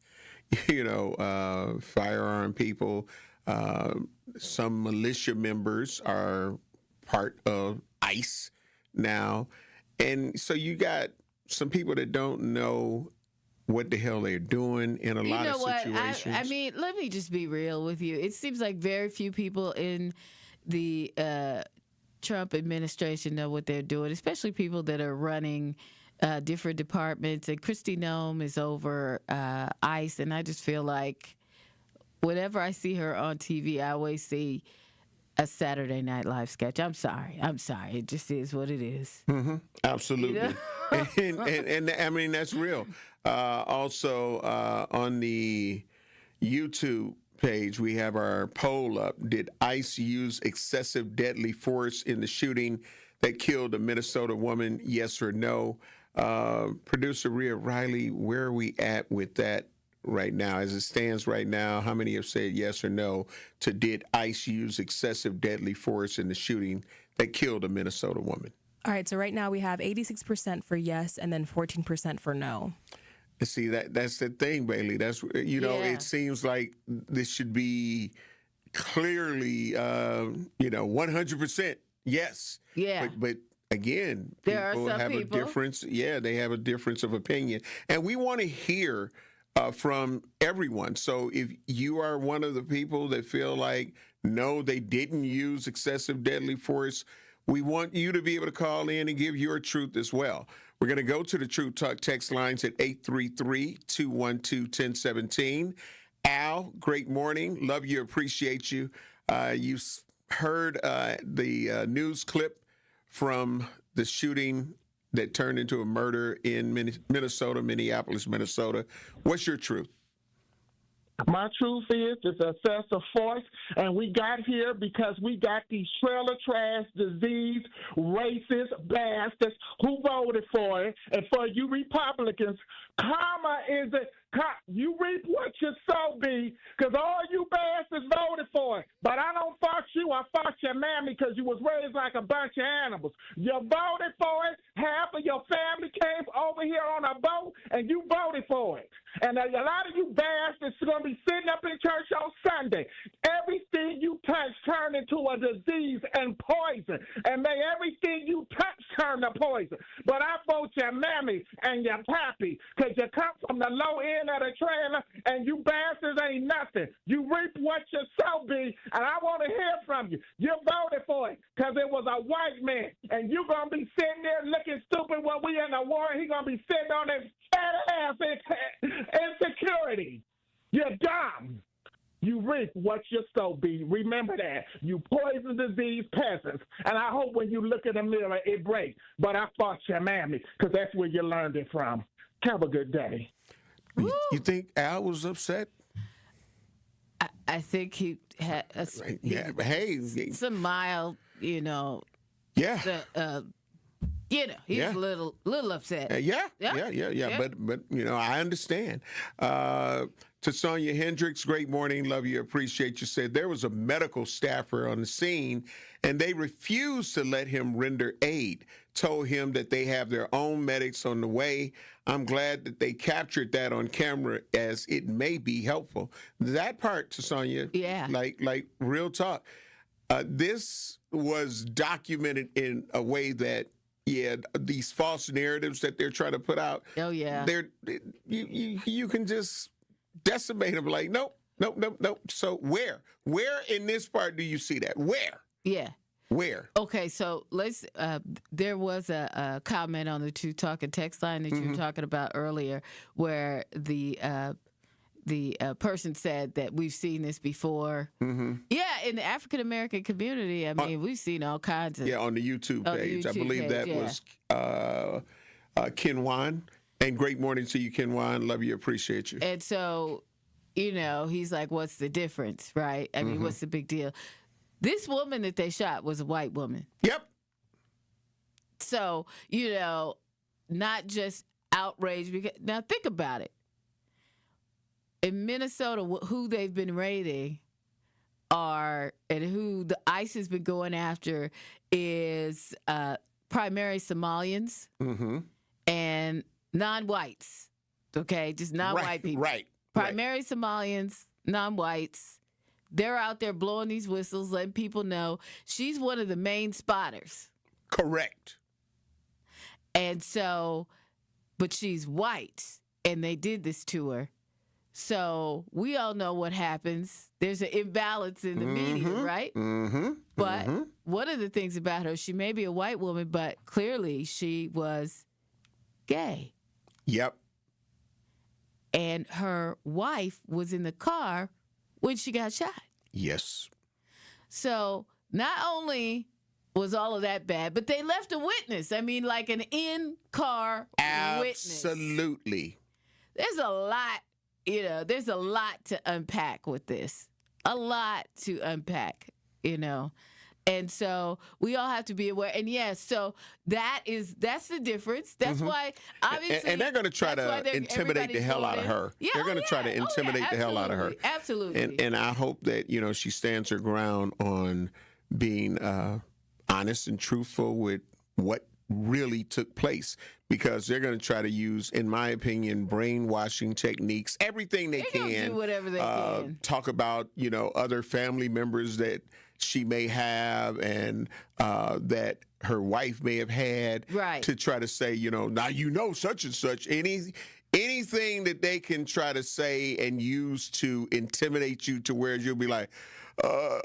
firearm people. Some militia members are part of ICE now. And so you got some people that don't know what the hell they're doing in a lot of situations. I mean, let me just be real with you. It seems like very few people in the Trump administration know what they're doing, especially people that are running different departments. And Kristi Noem is over ICE, and I just feel like whenever I see her on TV, I always see a Saturday Night Live sketch. I'm sorry. It just is what it is. Mm-hmm. Absolutely. And I mean, that's real. Also, on the YouTube page, we have our poll up. Did ICE use excessive deadly force in the shooting that killed a Minnesota woman? Yes or no? Producer Rhea Riley, where are we at with that right now? As it stands right now, how many have said yes or no to did ICE use excessive deadly force in the shooting that killed a Minnesota woman? All right, so right now we have 86% for yes and then 14% for no. See, that's the thing, Bailey. That's, It seems like this should be clearly, 100% yes. Yeah. But again, there people are some have people. a difference. Yeah, they have a difference of opinion. And we want to hear from everyone. So if you are one of the people that feel like, no, they didn't use excessive deadly force, we want you to be able to call in and give your truth as well. We're going to go to the Truth Talk text lines at 833-212-1017. Al, great morning. Love you, appreciate you. You heard the news clip from the shooting that turned into a murder in Minnesota, Minneapolis, Minnesota. What's your truth? My truth is it's excessive force, and we got here because we got these trailer trash, disease, racist bastards who voted for it. And for you Republicans, karma is it. You reap what you sow, B, because all you bastards voted for it. But I don't fuck you. I fucked your mammy because you was raised like a bunch of animals. You voted for it. Half of your family came over here on a boat, and you voted for it. And a lot of you bastards are going to be sitting up in church on Sunday. Everything you touch turn into a disease and poison. And may everything you touch turn to poison. But I vote your mammy and your pappy because you come from the low end of the trailer, and you bastards ain't nothing. You reap what you sow, B, and I want to hear from you. You voted for it because it was a white man, and you going to be sitting there looking stupid when we in the war. He going to be sitting on his fat ass insecurity. You're dumb. You reap what you sow, B. Remember that. You poison disease peasants. And I hope when you look in the mirror, it breaks. But I fought your mammy because that's where you learned it from. Have a good day. You think Al was upset? I think he had some mild, Yeah. He's a little upset. Yeah. But I understand. To Sonia Hendricks, great morning. Love you. Appreciate you. Said there was a medical staffer on the scene, and they refused to let him render aid. Told him that they have their own medics on the way. I'm glad that they captured that on camera, as it may be helpful. That part, to Sonia, like real talk. This was documented in a way that, these false narratives that they're trying to put out. Oh yeah, you can just decimate them. Like nope. So where in this part do you see that? Where? Yeah. Where? Okay, so let's. There was a comment on the Truth Talk and text line that you were talking about earlier, where the person said that we've seen this before. Mm-hmm. Yeah, in the African American community, I mean, we've seen all kinds of. Yeah, on the YouTube page. I believe that was Ken Wan. And great morning to you, Ken Wan. Love you, appreciate you. And so, he's like, what's the difference, right? I mean, what's the big deal? This woman that they shot was a white woman. Yep. So, not just outrage. Because, now, think about it. In Minnesota, who they've been raiding and who the ICE has been going after is primary Somalians and non-whites. Okay? Just non-white people. Right. Primary Somalians, non-whites. They're out there blowing these whistles, letting people know she's one of the main spotters. Correct. And so, but she's white, and they did this to her. So we all know what happens. There's an imbalance in the media, right? But one of the things about her, she may be a white woman, but clearly she was gay. Yep. And her wife was in the car when she got shot. Yes. So not only was all of that bad, but they left a witness. I mean, like an in-car witness. Absolutely. There's a lot, there's a lot to unpack with this. A lot to unpack, And so we all have to be aware. And yes, so that's the difference. That's why, obviously. And they're going to try to intimidate the hell out of her. Yeah, they're going to try to intimidate the hell out of her. Absolutely. And I hope that, she stands her ground on being honest and truthful with what really took place, because they're going to try to use, in my opinion, brainwashing techniques, everything they can. Do whatever they can. Talk about, other family members that she may have and that her wife may have had, right, to try to say, now such and such. And anything that they can try to say and use to intimidate you to where you'll be like,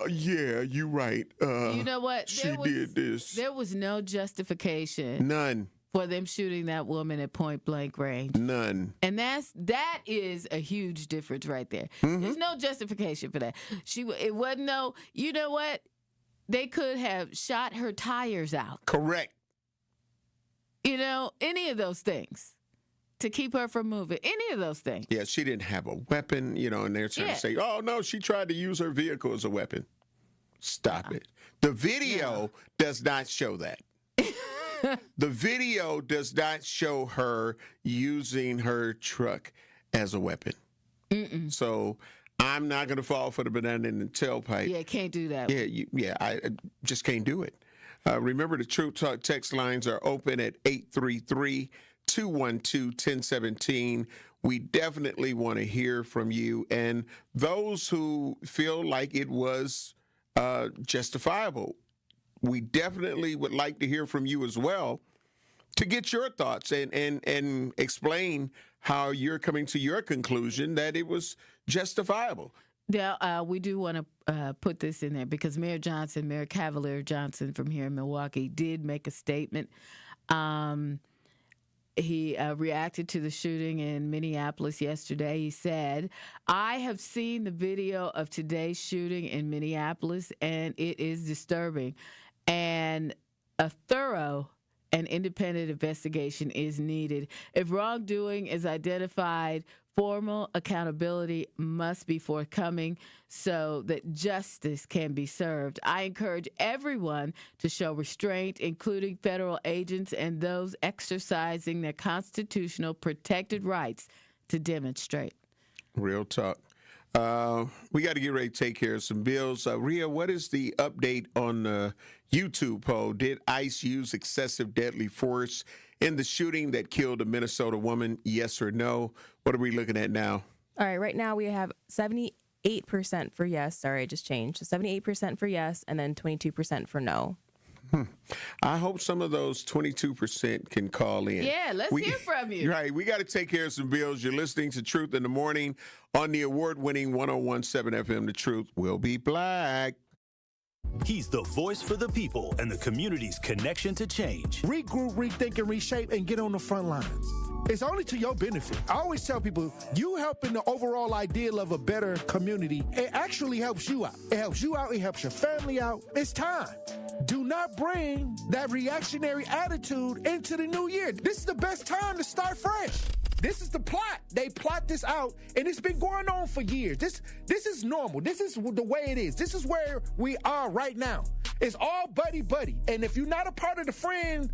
yeah, you're right. You know what? She did this. There was no justification. None. For them shooting that woman at point blank range. None. And that is a huge difference right there. There's no justification for that. It wasn't no, you know what? They could have shot her tires out. Correct. You know, any of those things to keep her from moving. Any of those things. Yeah, she didn't have a weapon, you know, and they're trying to say, oh, no, she tried to use her vehicle as a weapon. Stop it. The video does not show that. The video does not show her using her truck as a weapon. So I'm not going to fall for the banana in the tailpipe. Yeah, can't do that. I just can't do it. Remember, the Truth Talk text lines are open at 833-212-1017. We definitely want to hear from you. And those who feel like it was justifiable, we definitely would like to hear from you as well to get your thoughts and explain how you're coming to your conclusion that it was justifiable. Yeah, we do want to put this in there because Mayor Cavalier Johnson from here in Milwaukee did make a statement. He reacted to the shooting in Minneapolis yesterday. He said, I have seen the video of today's shooting in Minneapolis, and it is disturbing. And a thorough and independent investigation is needed. If wrongdoing is identified, formal accountability must be forthcoming so that justice can be served. I encourage everyone to show restraint, including federal agents and those exercising their constitutional protected rights to demonstrate. Real talk. We got to get ready to take care of some bills. Rhea, what is the update on the YouTube poll? Did ICE use excessive deadly force in the shooting that killed a Minnesota woman? Yes or no? What are we looking at now? All right, right now we have 78% for yes. Sorry, I just changed. So 78% for yes, and then 22% for no. I hope some of those 22% can call in. Yeah, let's hear from you. Right, we got to take care of some bills. You're listening to Truth in the Morning on the award-winning 101.7 FM. The Truth will be black. He's the voice for the people and the community's connection to change. Regroup, rethink, and reshape, and get on the front lines. It's only to your benefit. I always tell people, you helping the overall ideal of a better community, it actually helps you out. It helps you out. It helps your family out. It's time. Do not bring that reactionary attitude into the new year. This is the best time to start fresh. This is the plot. They plot this out, and it's been going on for years. This is normal. This is the way it is. This is where we are right now. It's all buddy-buddy. And if you're not a part of the friend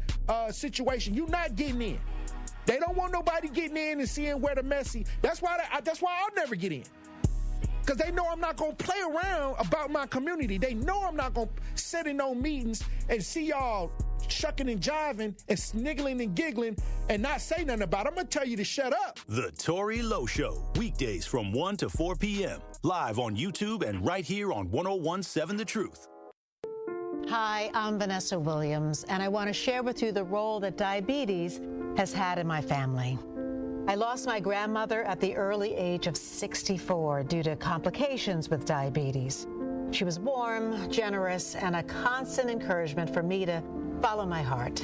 situation, you're not getting in. They don't want nobody getting in and seeing where the messy. That's why I'll never get in. Because they know I'm not going to play around about my community. They know I'm not going to sit in no meetings and see y'all shucking and jiving and sniggling and giggling and not say nothing about it. I'm going to tell you to shut up. The Tory Lowe Show, weekdays from 1 to 4 p.m. Live on YouTube and right here on 101.7 The Truth. Hi, I'm Vanessa Williams, and I want to share with you the role that diabetes has had in my family. I lost my grandmother at the early age of 64 due to complications with diabetes. She was warm, generous, and a constant encouragement for me to follow my heart.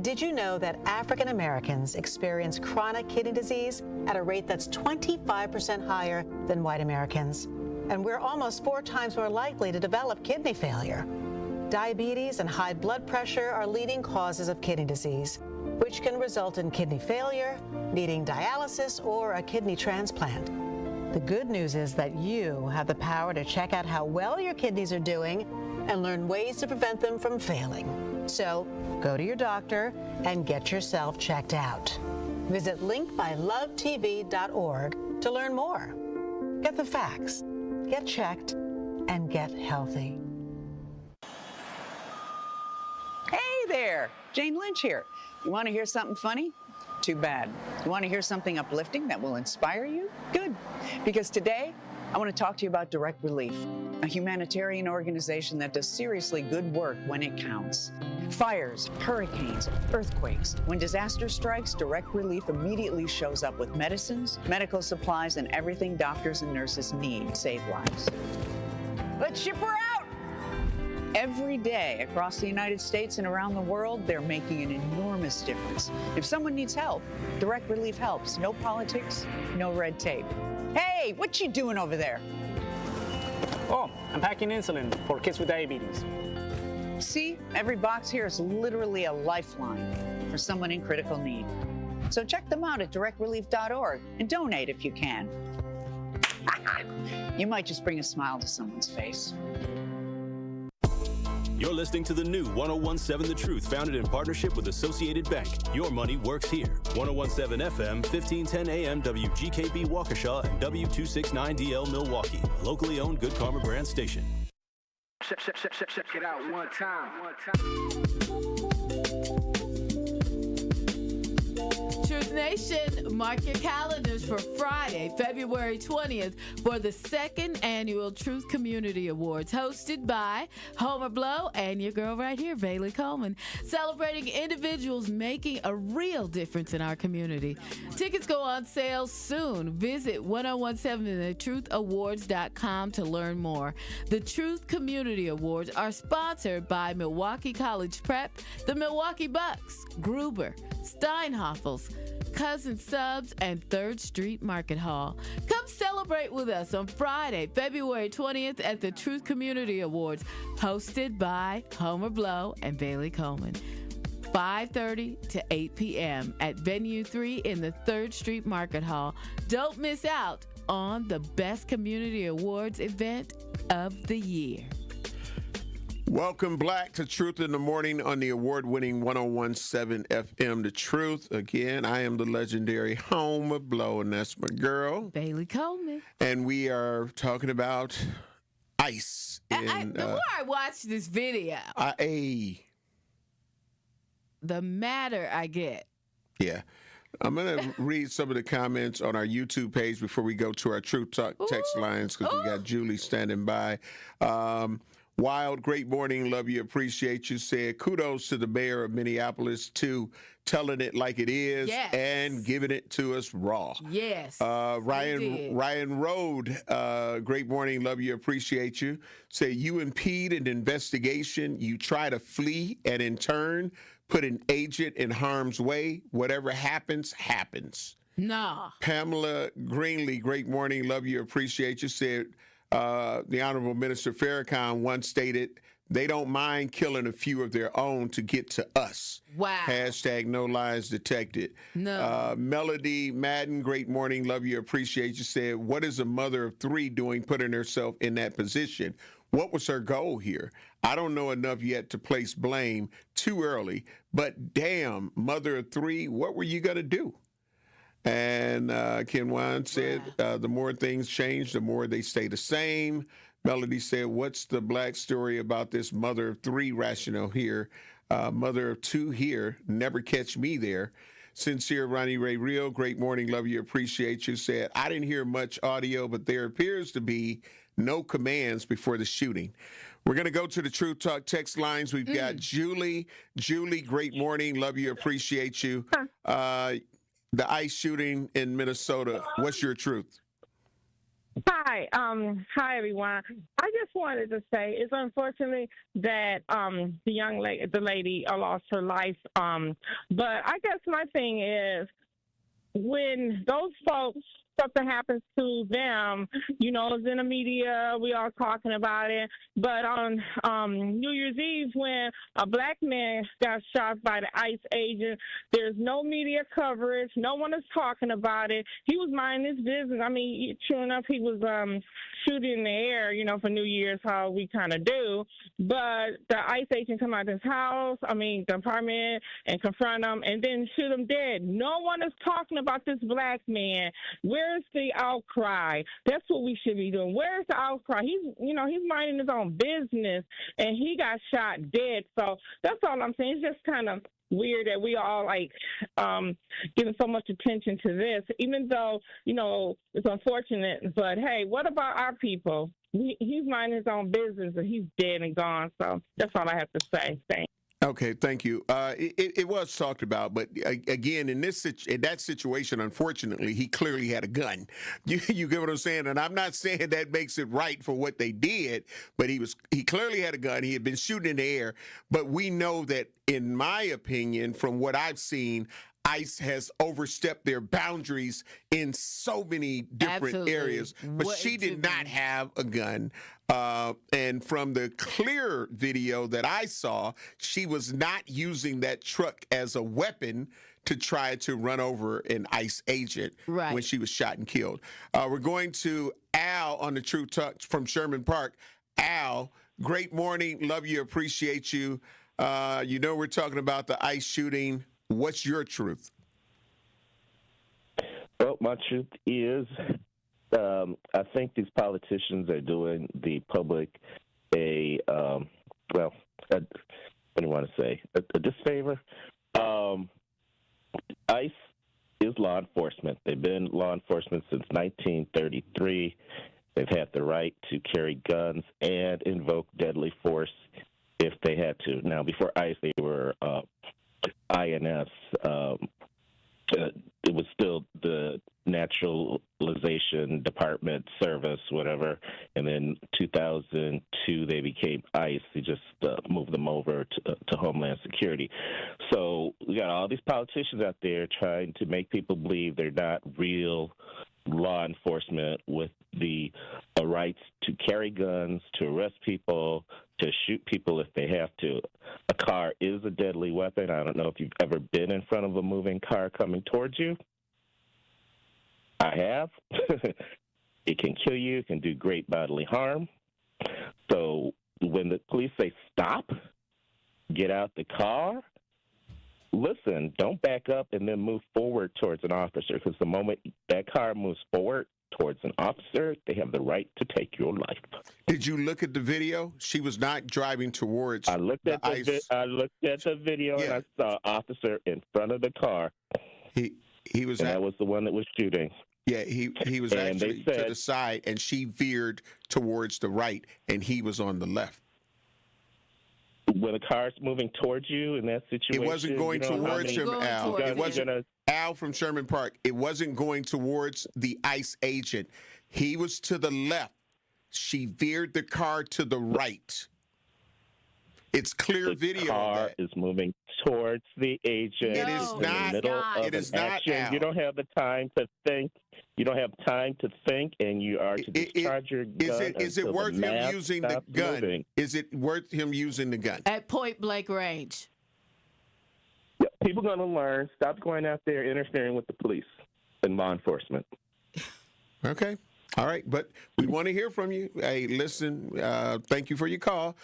Did you know that African Americans experience chronic kidney disease at a rate that's 25% higher than white Americans? And we're almost 4 times more likely to develop kidney failure. Diabetes and high blood pressure are leading causes of kidney disease, which can result in kidney failure, needing dialysis, or a kidney transplant. The good news is that you have the power to check out how well your kidneys are doing and learn ways to prevent them from failing. So go to your doctor and get yourself checked out. Visit linkmylovetv.org to learn more. Get the facts, get checked, and get healthy. Hey there, Jane Lynch here. You want to hear something funny? Too bad. You want to hear something uplifting that will inspire you? Good. Because today, I want to talk to you about Direct Relief, a humanitarian organization that does seriously good work when it counts. Fires, hurricanes, earthquakes. When disaster strikes, Direct Relief immediately shows up with medicines, medical supplies, and everything doctors and nurses need to save lives. Let's ship her out! Every day across the United States and around the world, they're making an enormous difference. If someone needs help, Direct Relief helps. No politics, no red tape. Hey, what you doing over there? Oh, I'm packing insulin for kids with diabetes. See, every box here is literally a lifeline for someone in critical need. So check them out at directrelief.org and donate if you can. You might just bring a smile to someone's face. You're listening to the new 101.7 The Truth, founded in partnership with Associated Bank. Your money works here. 101.7 FM, 1510 AM, WGKB Waukesha, and W269DL Milwaukee. A locally owned Good Karma brand station. Check it out one time. Truth Nation, mark your calendars for Friday, February 20th for the second annual Truth Community Awards, hosted by Homer Blow and your girl right here, Bailey Coleman, celebrating individuals making a real difference in our community. Tickets go on sale soon. Visit 1017thetruth.awards.com to learn more. The Truth Community Awards are sponsored by Milwaukee College Prep, the Milwaukee Bucks, Gruber, Steinhoffels, Cousin Subs, and 3rd Street Market Hall. Come celebrate with us on Friday, February 20th at the Truth Community Awards, hosted by Homer Blow and Bailey Coleman. 5:30 to 8 p.m. at Venue 3 in the 3rd Street Market Hall. Don't miss out on the best community awards event of the year. Welcome back to Truth in the Morning on the award-winning 101.7 FM, The Truth. Again, I am the legendary Homer Blow, and that's my girl, Bailey Coleman. And we are talking about ice. Before I watch this video, the madder I get. Yeah. I'm going to read some of the comments on our YouTube page before we go to our Truth Talk text lines, because we got Julie standing by. Wild, great morning, love you, appreciate you. Said kudos to the mayor of Minneapolis too, telling it like it is and giving it to us raw. Yes. Ryan Road, great morning, love you, appreciate you. Say you impede an investigation, you try to flee, and in turn put an agent in harm's way. Whatever happens, happens. Nah. Pamela Greenlee, great morning, love you, appreciate you. Said the Honorable Minister Farrakhan once stated, they don't mind killing a few of their own to get to us. Wow. Hashtag no lies detected. No. Melody Madden, great morning, love you, appreciate you. Said, what is a mother of three doing putting herself in that position? What was her goal here? I don't know enough yet to place blame too early, but damn, mother of three, what were you going to do? And Ken Wan said, the more things change, the more they stay the same. Melody said, what's the black story about this mother of three rationale here? Mother of two here, never catch me there. Sincere Ronnie Ray Real, great morning, love you, appreciate you. Said, I didn't hear much audio, but there appears to be no commands before the shooting. We're going to go to the Truth Talk text lines. We've got Julie. Julie, great morning, love you, appreciate you. The ICE shooting in Minnesota, what's your truth? Hi, everyone. I just wanted to say it's unfortunate that the lady lost her life. But I guess my thing is, when those folks, something happens to them, it's in the media, we all talking about it. But on New Year's Eve, when a black man got shot by the ICE agent, there's no media coverage. No one is talking about it. He was minding his business. I mean, true enough, he was shooting in the air, for New Year's, how we kind of do. But the ICE agent come out of his house, the apartment, and confront him, and then shoot him dead. No one is talking about this black man. Where's the outcry? That's what we should be doing. Where's the outcry? He's minding his own business, and he got shot dead. So that's all I'm saying. It's just kind of weird that we all like giving so much attention to this, even though, you know, it's unfortunate. But hey, what about our people? He's minding his own business and he's dead and gone. So that's all I have to say. Thanks. Okay, thank you. It was talked about, but again, in that situation, unfortunately, he clearly had a gun. You get what I'm saying? And I'm not saying that makes it right for what they did, but he clearly had a gun. He had been shooting in the air. But we know that, in my opinion, from what I've seen, ICE has overstepped their boundaries in so many different areas. But she did not have a gun. And from the clear video that I saw, she was not using that truck as a weapon to try to run over an ICE agent when she was shot and killed. We're going to Al on the True Talk from Sherman Park. Al, great morning. Love you. Appreciate you. You know, we're talking about the ICE shooting. What's your truth? Well, my truth is I think these politicians are doing the public what do you want to say? A disfavor. ICE is law enforcement. They've been law enforcement since 1933. They've had the right to carry guns and invoke deadly force if they had to. Now, before ICE, they were INS. It was still the Naturalization Department Service, whatever. And then 2002, they became ICE. They just moved them over to Homeland Security. So we got all these politicians out there trying to make people believe they're not real law enforcement with the rights to carry guns, to arrest people, to shoot people if they have to. A car is a deadly weapon. I don't know if you've ever been in front of a moving car coming towards you. I have. It can kill you. It can do great bodily harm. So when the police say stop, get out the car, listen, don't back up and then move forward towards an officer, because the moment that car moves forward towards an officer, they have the right to take your life. Did you look at the video? She was not driving towards I looked at the video and I saw an officer in front of the car. He was. And that was the one that was shooting. Yeah, he was actually to the side, and she veered towards the right, and he was on the left. When a car's moving towards you in that situation, it wasn't going towards him, Al. It wasn't Al from Sherman Park. It wasn't going towards the ICE agent. He was to the left. She veered the car to the right. It's clear video. The car is moving towards the agent. It is not. It is not. Al. You don't have the time to think. You don't have time to think, and you are to discharge your gun. Is it worth him using the gun? Moving. Is it worth him using the gun? At point blank range. Yeah, people are going to learn. Stop going out there interfering with the police and law enforcement. Okay. All right, but we want to hear from you. Hey, listen, thank you for your call.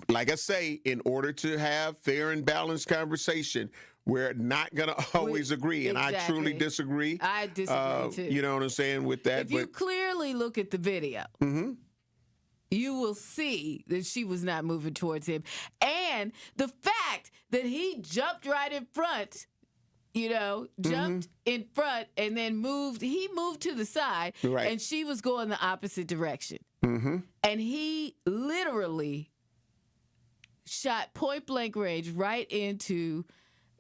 Like I say, in order to have fair and balanced conversation, we're not going to always agree, and I truly disagree. I disagree, too. You know what I'm saying with that? If you clearly look at the video, you will see that she was not moving towards him. And the fact that he jumped right in front, jumped in front and then he moved to the side, and she was going the opposite direction. And he literally shot point blank range right into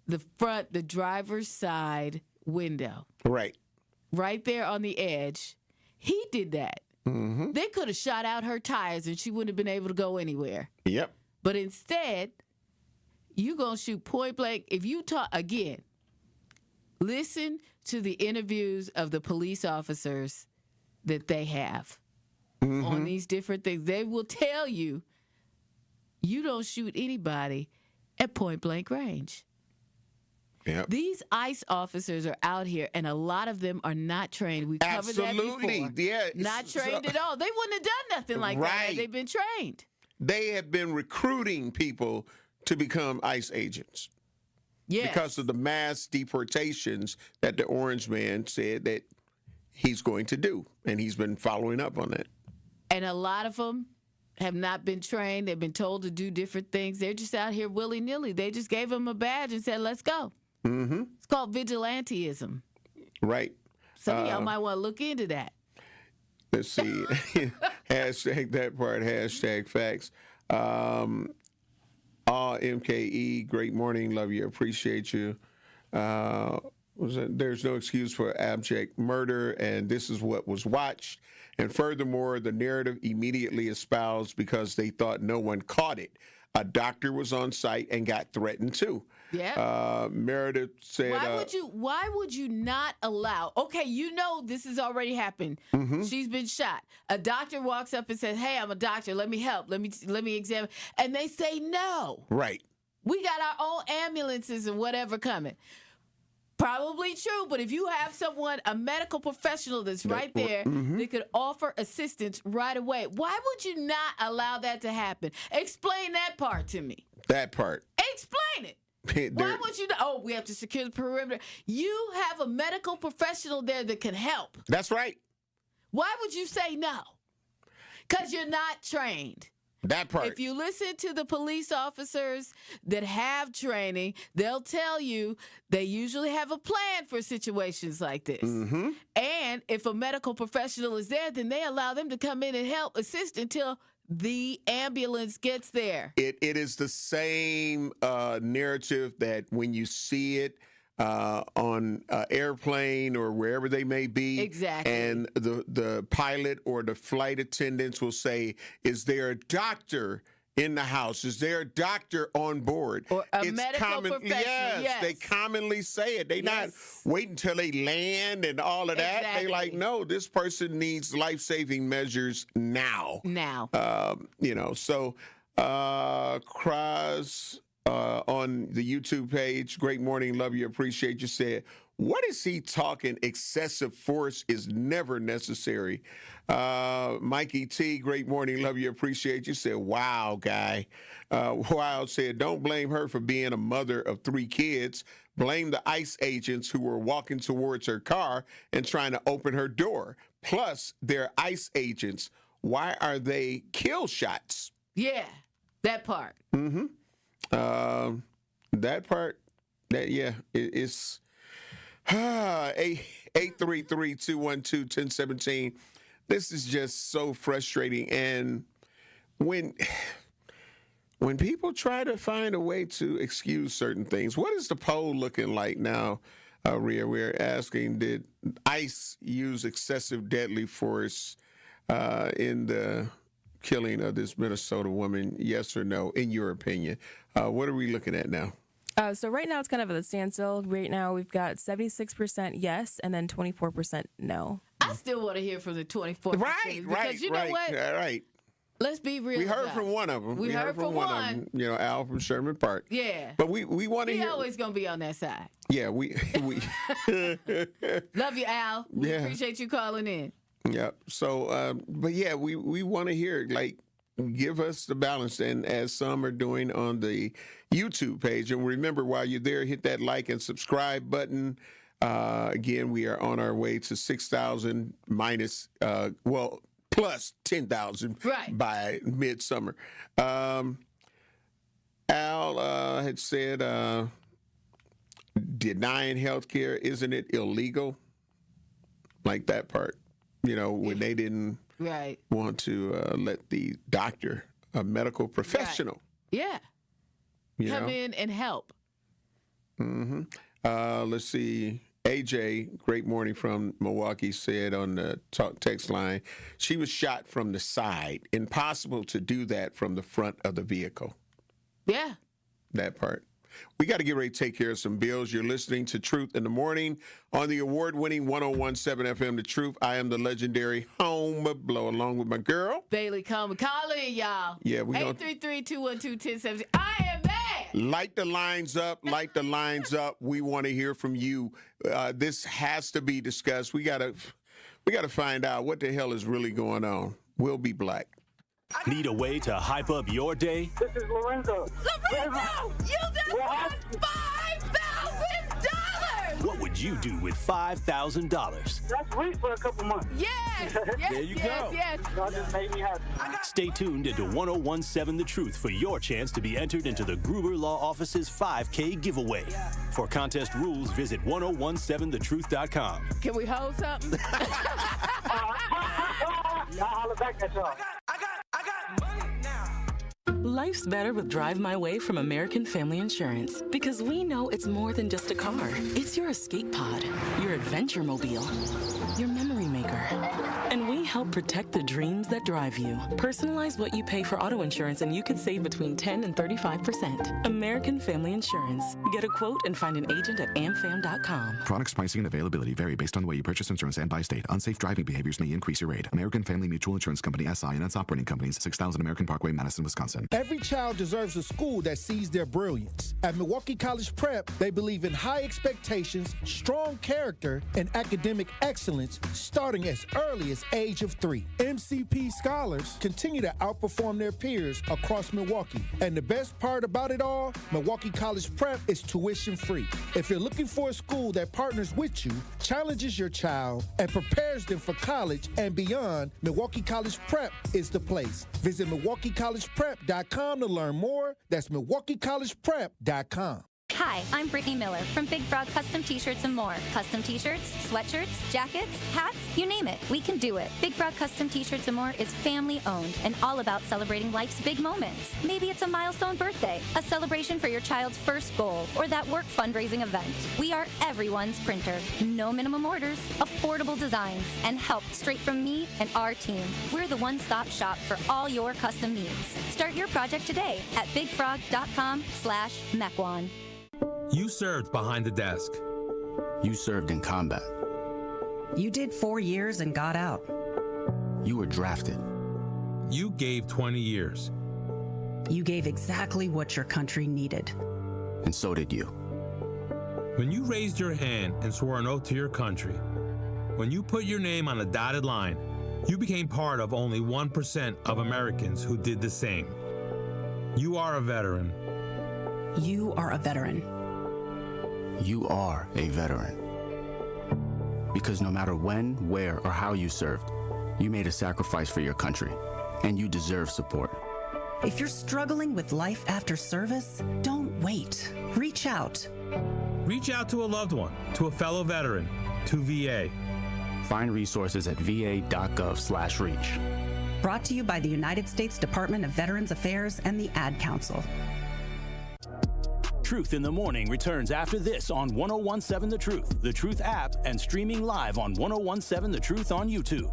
the driver's side window. Right there on the edge. He did that. They could have shot out her tires and she wouldn't have been able to go anywhere. Yep. But instead, you going to shoot point blank. If you talk, again, listen to the interviews of the police officers that they have on these different things. They will tell you, you don't shoot anybody at point blank range. Yep. These ICE officers are out here, and a lot of them are not trained. We covered that before. Yeah. Not trained at all. They wouldn't have done nothing like that had they been trained. They have been recruiting people to become ICE agents. Yes. Because of the mass deportations that the Orange Man said that he's going to do, and he's been following up on that. And a lot of them have not been trained. They've been told to do different things. They're just out here willy-nilly. They just gave them a badge and said, let's go. Mm-hmm. It's called vigilanteism. Right. Some of y'all might want to look into that. Let's see. Hashtag that part. Hashtag facts. MKE, great morning. Love you. Appreciate you. There's no excuse for abject murder, and this is what was watched. And furthermore, the narrative immediately espoused because they thought no one caught it. A doctor was on site and got threatened too. Yeah. Meredith said, why would you not allow? Okay, you know this has already happened. Mm-hmm. She's been shot. A doctor walks up and says, "Hey, I'm a doctor. Let me help. Let me examine." And they say no. Right. We got our own ambulances and whatever coming. Probably true, but if you have someone, a medical professional that's right there, that could offer assistance right away, why would you not allow that to happen? Explain that part to me. That part. Explain it. Why would you? We have to secure the perimeter. You have a medical professional there that can help. That's right. Why would you say no? Because you're not trained. That part. If you listen to the police officers that have training, they'll tell you they usually have a plan for situations like this. Mm-hmm. And if a medical professional is there, then they allow them to come in and help assist until the ambulance gets there. It is the same narrative that when you see it on an airplane or wherever they may be. Exactly. And the pilot or the flight attendants will say, is there a doctor in the house? Is there a doctor on board? Or a medical professional, yes. They commonly say it. They not wait until they land and all of that. Exactly. They like, no, this person needs life-saving measures now. Cross on the YouTube page, great morning, love you, appreciate you, said, what is he talking? Excessive force is never necessary. Mikey T, great morning, love you, appreciate you, said, wow, guy. Wild said, don't blame her for being a mother of 3 kids. Blame the ICE agents who were walking towards her car and trying to open her door. Plus, they're ICE agents. Why are they kill shots? Yeah, that part. Mm-hmm. That part, it's 833-212-1017. This is just so frustrating. And when people try to find a way to excuse certain things, what is the poll looking like now, Rhea? We're asking, did ICE use excessive deadly force in the killing of this Minnesota woman, yes or no, in your opinion? What are we looking at now? So right now it's kind of at a standstill. Right now we've got 76% yes and then 24% no. I still want to hear from the 24%. Because you know what? Right. Let's be real. We heard from one of them. We heard from one of them. Al from Sherman Park. Yeah. But we want to hear. He's always going to be on that side. Yeah, we love you, Al. We appreciate you calling in. Yeah. So, but yeah, we want to hear, like, give us the balance, and as some are doing on the YouTube page. And remember, while you're there, hit that like and subscribe button. Again, we are on our way to 6,000 minus, plus 10,000 by midsummer. Al had said, denying health care, isn't it illegal? Like that part, when they didn't want to let the doctor, a medical professional, come in and help. Mm-hmm. Let's see. AJ, great morning from Milwaukee, said on the text line, she was shot from the side. Impossible to do that from the front of the vehicle. Yeah. That part. We got to get ready to take care of some bills. You're listening to Truth in the Morning on the award-winning 101.7 FM, The Truth. I am the legendary Home Blow, along with my girl, Bailey Coleman. Call in, y'all. Yeah, we 833-212-1070. I am mad. Light the lines up. Light the lines up. We want to hear from you. This has to be discussed. We gotta find out what the hell is really going on. We'll be black. Need a way to hype up your day? This is Lorenzo. Lorenzo, you just won $5,000. What would would you do with $5,000? That's sweet for a couple months. Yes, yes, There you yes, go. yes. Y'all just made me happy. Stay tuned into 1017 The Truth for your chance to be entered into the Gruber Law Office's 5K giveaway. For contest rules, visit 1017thetruth.com. Can we hold something? Y'all holler back at y'all. Life's better with Drive My Way from American Family Insurance because we know it's more than just a car. It's your escape pod, your adventure mobile, your memory maker. And we help protect the dreams that drive you. Personalize what you pay for auto insurance and you could save between 10 and 35%. American Family Insurance. Get a quote and find an agent at amfam.com. Products, pricing, and availability vary based on the way you purchase insurance and by state. Unsafe driving behaviors may increase your rate. American Family Mutual Insurance Company, SI, and its operating companies, 6000 American Parkway, Madison, Wisconsin. Every child deserves a school that sees their brilliance. At Milwaukee College Prep, they believe in high expectations, strong character, and academic excellence starting as early as age of 3. MCP scholars continue to outperform their peers across Milwaukee. And the best part about it all, Milwaukee College Prep is tuition free. If you're looking for a school that partners with you, challenges your child, and prepares them for college and beyond, Milwaukee College Prep is the place. Visit MilwaukeeCollegePrep.com to learn more. That's MilwaukeeCollegePrep.com. Hi, I'm Brittany Miller from Big Frog Custom T-Shirts and more. Custom T-shirts, sweatshirts, jackets, hats, you name it, we can do it. Big Frog Custom T-Shirts and more is family owned and all about celebrating life's big moments. Maybe it's a milestone birthday, a celebration for your child's first goal, or that work fundraising event. We are everyone's printer. No minimum orders, affordable designs, and help straight from me and our team. We're the one-stop shop for all your custom needs. Start your project today at bigfrog.com/Mequon. You served behind the desk. You served in combat. You did 4 years and got out. You were drafted. You gave 20 years. You gave exactly what your country needed. And so did you. When you raised your hand and swore an oath to your country, when you put your name on a dotted line, you became part of only 1% of Americans who did the same. You are a veteran. You are a veteran. You are a veteran. Because no matter when, where, or how you served, you made a sacrifice for your country, and you deserve support. If you're struggling with life after service, don't wait. Reach out. Reach out to a loved one, to a fellow veteran, to VA. Find resources at va.gov/reach. Brought to you by the United States Department of Veterans Affairs and the Ad Council. Truth in the Morning returns after this on 1017 The Truth app, and streaming live on 1017 The Truth on YouTube.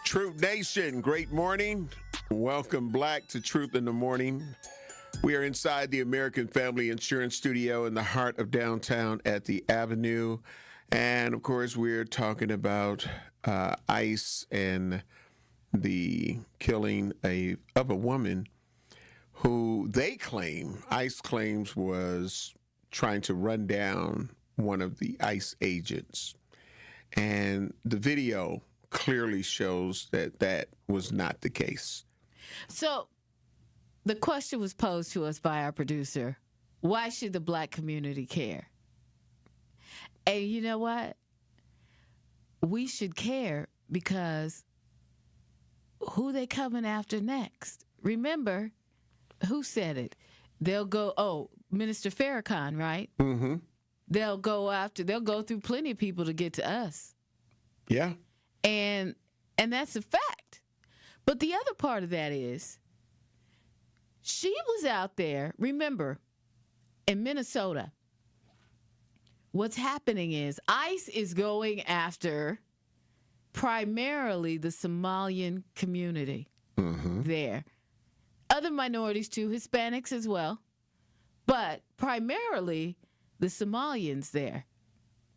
Truth Nation, great morning. Welcome back to Truth in the Morning. We are inside the American Family Insurance Studio in the heart of downtown at the Avenue. And, of course, we're talking about ICE and the killing of a woman who ICE claims was trying to run down one of the ICE agents. And the video clearly shows that that was not the case. So the question was posed to us by our producer. Why should the black community care? And you know what? We should care because who they coming after next? Remember, who said it? They'll go, Minister Farrakhan, right? Mm-hmm. They'll go through plenty of people to get to us. Yeah. And that's a fact. But the other part of that is, she was out there, remember, in Minnesota. What's happening is ICE is going after primarily the Somalian community there. Other minorities too, Hispanics as well, but primarily the Somalians there,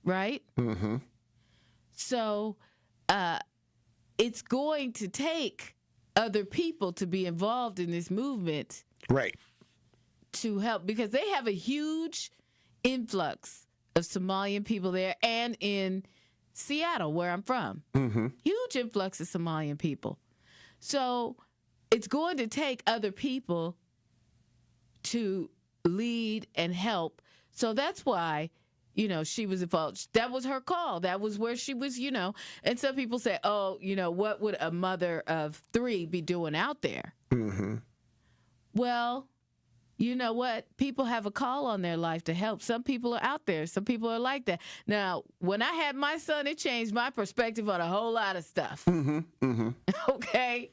right? Mm-hmm. So it's going to take other people to be involved in this movement. Right. To help, because they have a huge influx of Somalian people there and in Seattle, where I'm from. Mm-hmm. Huge influx of Somalian people. So it's going to take other people to lead and help. So that's why, she was involved. That was her call. That was where she was, And some people say, oh, what would a mother of 3 be doing out there? Mm-hmm. Well, you know what? People have a call on their life to help. Some people are out there. Some people are like that. Now, when I had my son, it changed my perspective on a whole lot of stuff. Mm-hmm. Mm-hmm. Okay?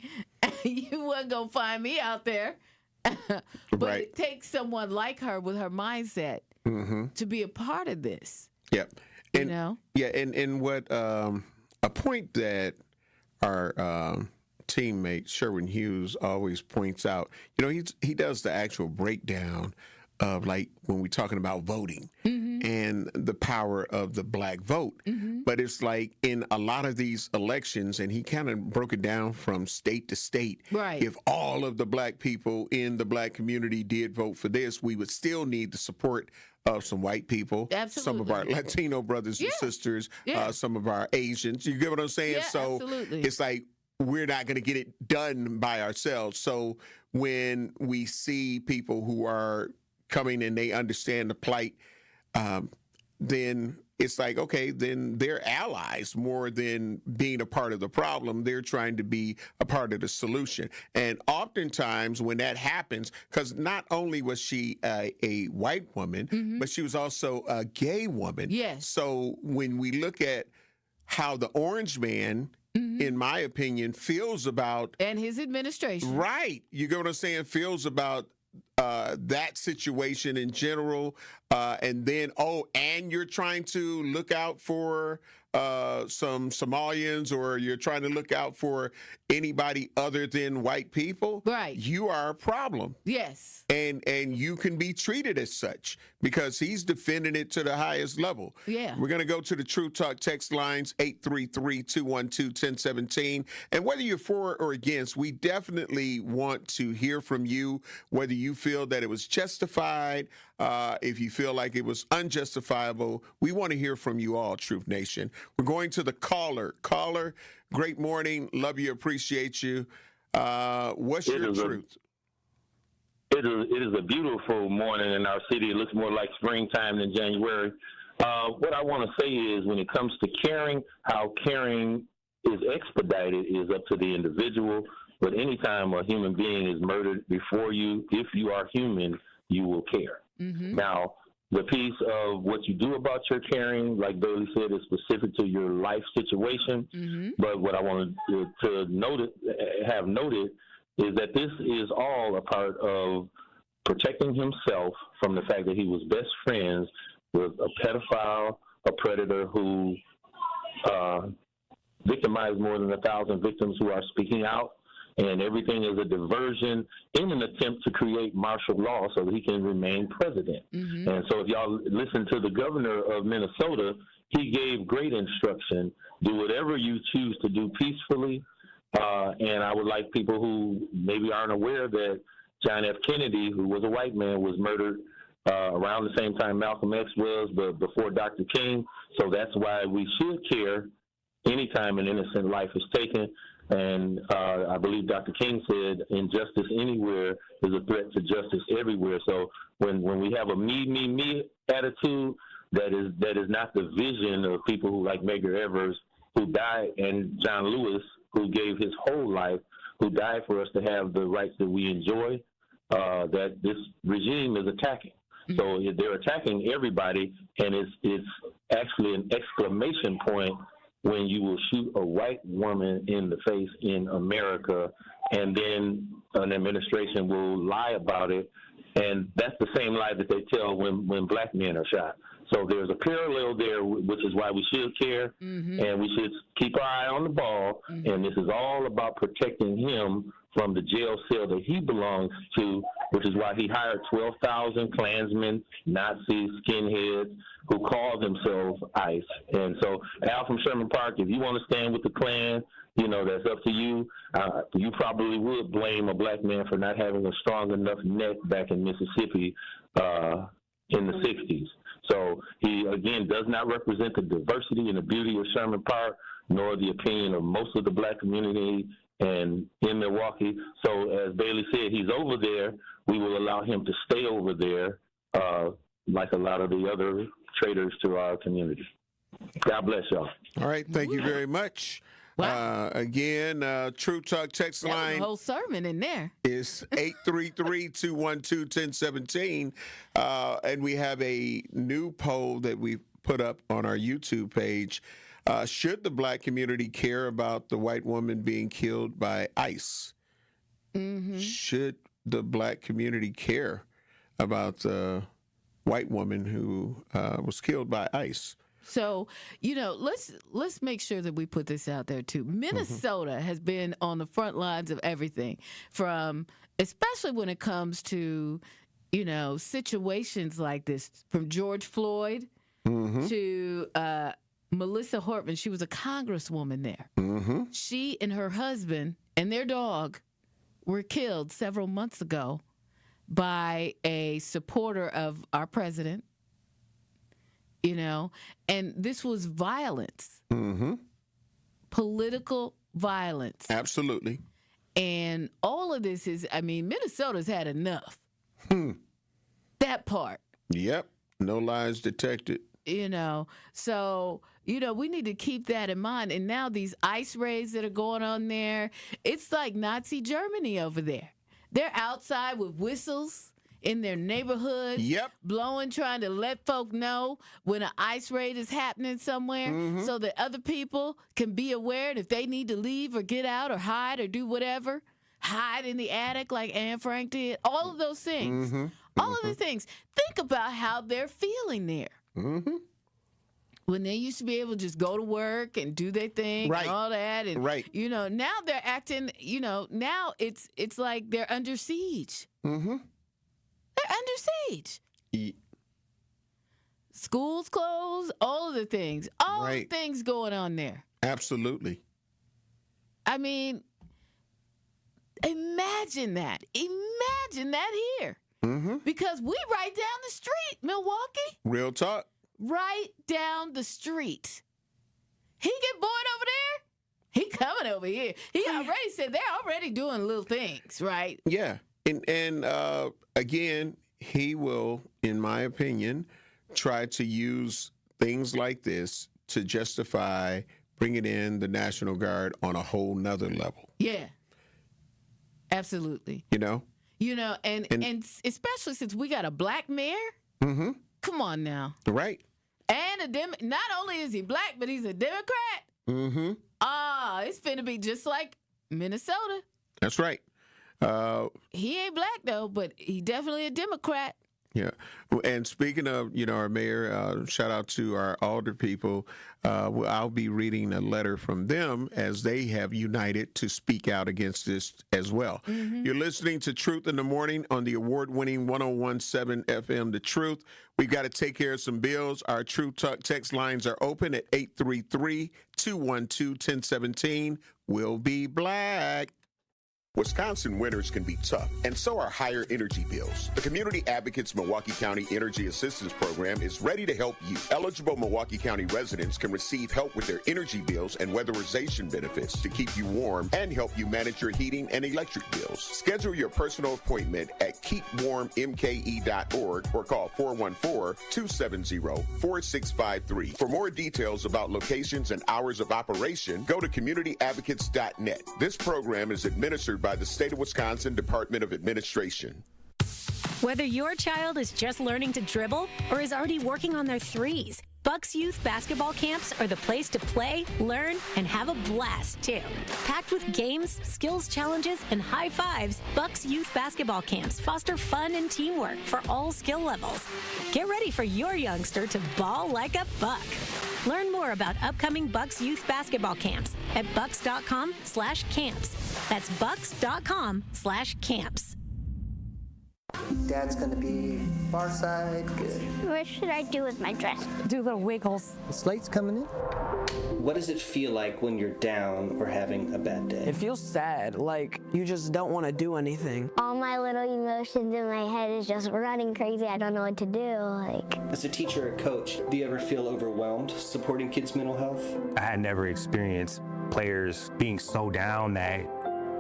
You wasn't going to find me out there. But right. It takes someone like her with her mindset to be a part of this. Yep. And, yeah, and what a point that our teammate Sherwin Hughes always points out, he does the actual breakdown of, like, when we're talking about voting and the power of the black vote. But it's like in a lot of these elections, and he kind of broke it down from state to state. Right. If all of the black people in the black community did vote for this, we would still need the support of some white people, absolutely. Some of our Latino brothers and sisters, some of our Asians. You get what I'm saying? Yeah, so absolutely. It's like, we're not going to get it done by ourselves. So when we see people who are coming and they understand the plight, then it's like, okay, then they're allies more than being a part of the problem. They're trying to be a part of the solution. And oftentimes when that happens, because not only was she a white woman, but she was also a gay woman. Yes. So when we look at how the orange man, in my opinion, feels about... And his administration. Right. You get what I'm saying? Feels about that situation in general. And then, and you're trying to look out for some Somalians, or you're trying to look out for anybody other than white people. Right. You are a problem. Yes. And you can be treated as such because he's defending it to the highest level. Yeah. We're going to go to the True Talk text lines, 833-212-1017. And whether you're for or against, we definitely want to hear from you, whether you feel that it was justified, if you feel like it was unjustifiable. We want to hear from you all, Truth Nation. We're going to the caller. Caller, great morning. Love you, appreciate you. What's your truth? It is a beautiful morning in our city. It looks more like springtime than January. What I want to say is, when it comes to caring, how caring is expedited is up to the individual. But anytime a human being is murdered before you, if you are human, you will care. Now, the piece of what you do about your caring, like Bailey said, is specific to your life situation. But what I wanted to have noted is that this is all a part of protecting himself from the fact that he was best friends with a pedophile, a predator who victimized more than 1,000 victims who are speaking out. And everything is a diversion in an attempt to create martial law so that he can remain president. And so if y'all listen to the governor of Minnesota, he gave great instruction: do whatever you choose to do peacefully. And I would like people who maybe aren't aware that John F. Kennedy, who was a white man, was murdered around the same time Malcolm X was, but before Dr. King. So that's why we should care anytime an innocent life is taken. And I believe Dr. King said, injustice anywhere is a threat to justice everywhere. So when we have a me attitude, that is not the vision of people who, like Medgar Evers, who died, and John Lewis, who gave his whole life, who died for us to have the rights that we enjoy, that this regime is attacking. So they're attacking everybody, and it's actually an exclamation point when you will shoot a white woman in the face in America, and then an administration will lie about it. And that's the same lie that they tell when black men are shot. So there's a parallel there, which is why we should care, and we should keep our eye on the ball. And this is all about protecting him from the jail cell that he belongs to, which is why he hired 12,000 Klansmen, Nazis, skinheads, who call themselves ICE. And so, Al from Sherman Park, if you want to stand with the Klan, that's up to you. You probably would blame a black man for not having a strong enough neck back in Mississippi in the 60s. So he, again, does not represent the diversity and the beauty of Sherman Park, nor the opinion of most of the black community and in Milwaukee. So as Bailey said, he's over there. We will allow him to stay over there like a lot of the other traitors to our community. God bless y'all. All right. Thank you very much. Wow. Again, True Talk text That was line a whole sermon in there. is 833-212-1017. And we have a new poll that we put up on our YouTube page. Should the black community care about the white woman being killed by ICE? Mm-hmm. Should the black community care about the white woman who was killed by ICE? So, let's make sure that we put this out there too. Minnesota has been on the front lines of everything, especially when it comes to, situations like this, from George Floyd to Melissa Hortman. She was a congresswoman there. Mm-hmm. She and her husband and their dog were killed several months ago by a supporter of our president. And this was violence, political violence. Absolutely. And all of this is, Minnesota's had enough. That part. Yep. No lies detected. So, we need to keep that in mind. And now these ICE raids that are going on there, it's like Nazi Germany over there. They're outside with whistles in their neighborhood, blowing, trying to let folk know when an ICE raid is happening somewhere so that other people can be aware, and if they need to leave or get out or hide or do whatever, hide in the attic like Anne Frank did. All of those things. All of the things. Think about how they're feeling there. When they used to be able to just go to work and do their thing and all that. And, now they're acting, now it's like they're under siege. They're under siege. Schools closed, all of the things. All of the things going on there. Absolutely. Imagine that. Imagine that here. Because we right down the street, Milwaukee. Real talk. Right down the street. He get bored over there? He coming over here. He already said they're already doing little things, right? Yeah. And again, he will, in my opinion, try to use things like this to justify bringing in the National Guard on a whole nother level. Yeah. Absolutely. And especially since we got a black mayor. Come on now. Right. And not only is he black, but he's a Democrat. It's finna be just like Minnesota. That's right. He ain't black though, but he definitely a Democrat. Yeah. And speaking of, our mayor, shout out to our alder people. I'll be reading a letter from them as they have united to speak out against this as well. You're listening to Truth in the Morning on the award-winning 101.7 FM, The Truth. We've got to take care of some bills. Our Truth Talk text lines are open at 833-212-1017. We'll be black. Wisconsin winters can be tough, and so are higher energy bills. The Community Advocates Milwaukee County Energy Assistance Program is ready to help you. Eligible Milwaukee County residents can receive help with their energy bills and weatherization benefits to keep you warm and help you manage your heating and electric bills. Schedule your personal appointment at keepwarmmke.org or call 414-270-4653. For more details about locations and hours of operation, go to communityadvocates.net. This program is administered by the State of Wisconsin Department of Administration. Whether your child is just learning to dribble or is already working on their threes, Bucks Youth Basketball Camps are the place to play, learn, and have a blast, too. Packed with games, skills challenges, and high fives, Bucks Youth Basketball Camps foster fun and teamwork for all skill levels. Get ready for your youngster to ball like a Buck. Learn more about upcoming Bucks Youth Basketball Camps at bucks.com/camps. That's bucks.com/camps. Dad's gonna be far side, good. What should I do with my dress? Do little wiggles. The slate's coming in. What does it feel like when you're down or having a bad day? It feels sad, like you just don't want to do anything. All my little emotions in my head is just running crazy. I don't know what to do. As a teacher or coach, do you ever feel overwhelmed supporting kids' mental health? I had never experienced players being so down that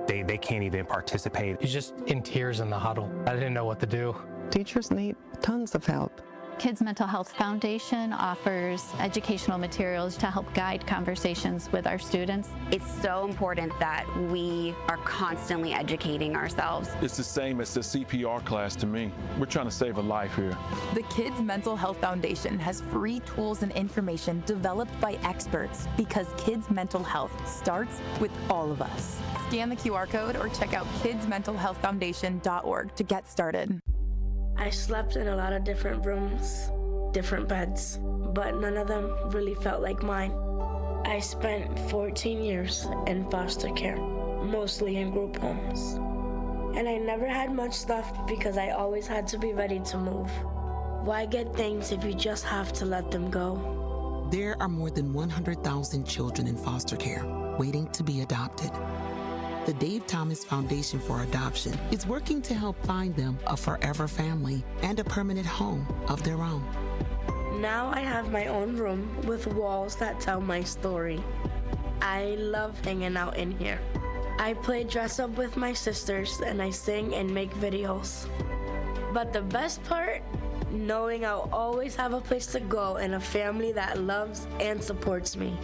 they can't even participate. He's just in tears in the huddle. I didn't know what to do. Teachers need tons of help. Kids Mental Health Foundation offers educational materials to help guide conversations with our students. It's so important that we are constantly educating ourselves. It's the same as the CPR class to me. We're trying to save a life here. The Kids Mental Health Foundation has free tools and information developed by experts because kids' mental health starts with all of us. Scan the QR code or check out kidsmentalhealthfoundation.org to get started. I slept in a lot of different rooms, different beds, but none of them really felt like mine. I spent 14 years in foster care, mostly in group homes. And I never had much stuff because I always had to be ready to move. Why get things if you just have to let them go? There are more than 100,000 children in foster care waiting to be adopted. The Dave Thomas Foundation for Adoption is working to help find them a forever family and a permanent home of their own. Now I have my own room with walls that tell my story. I love hanging out in here. I play dress up with my sisters and I sing and make videos. But the best part, knowing I'll always have a place to go and a family that loves and supports me.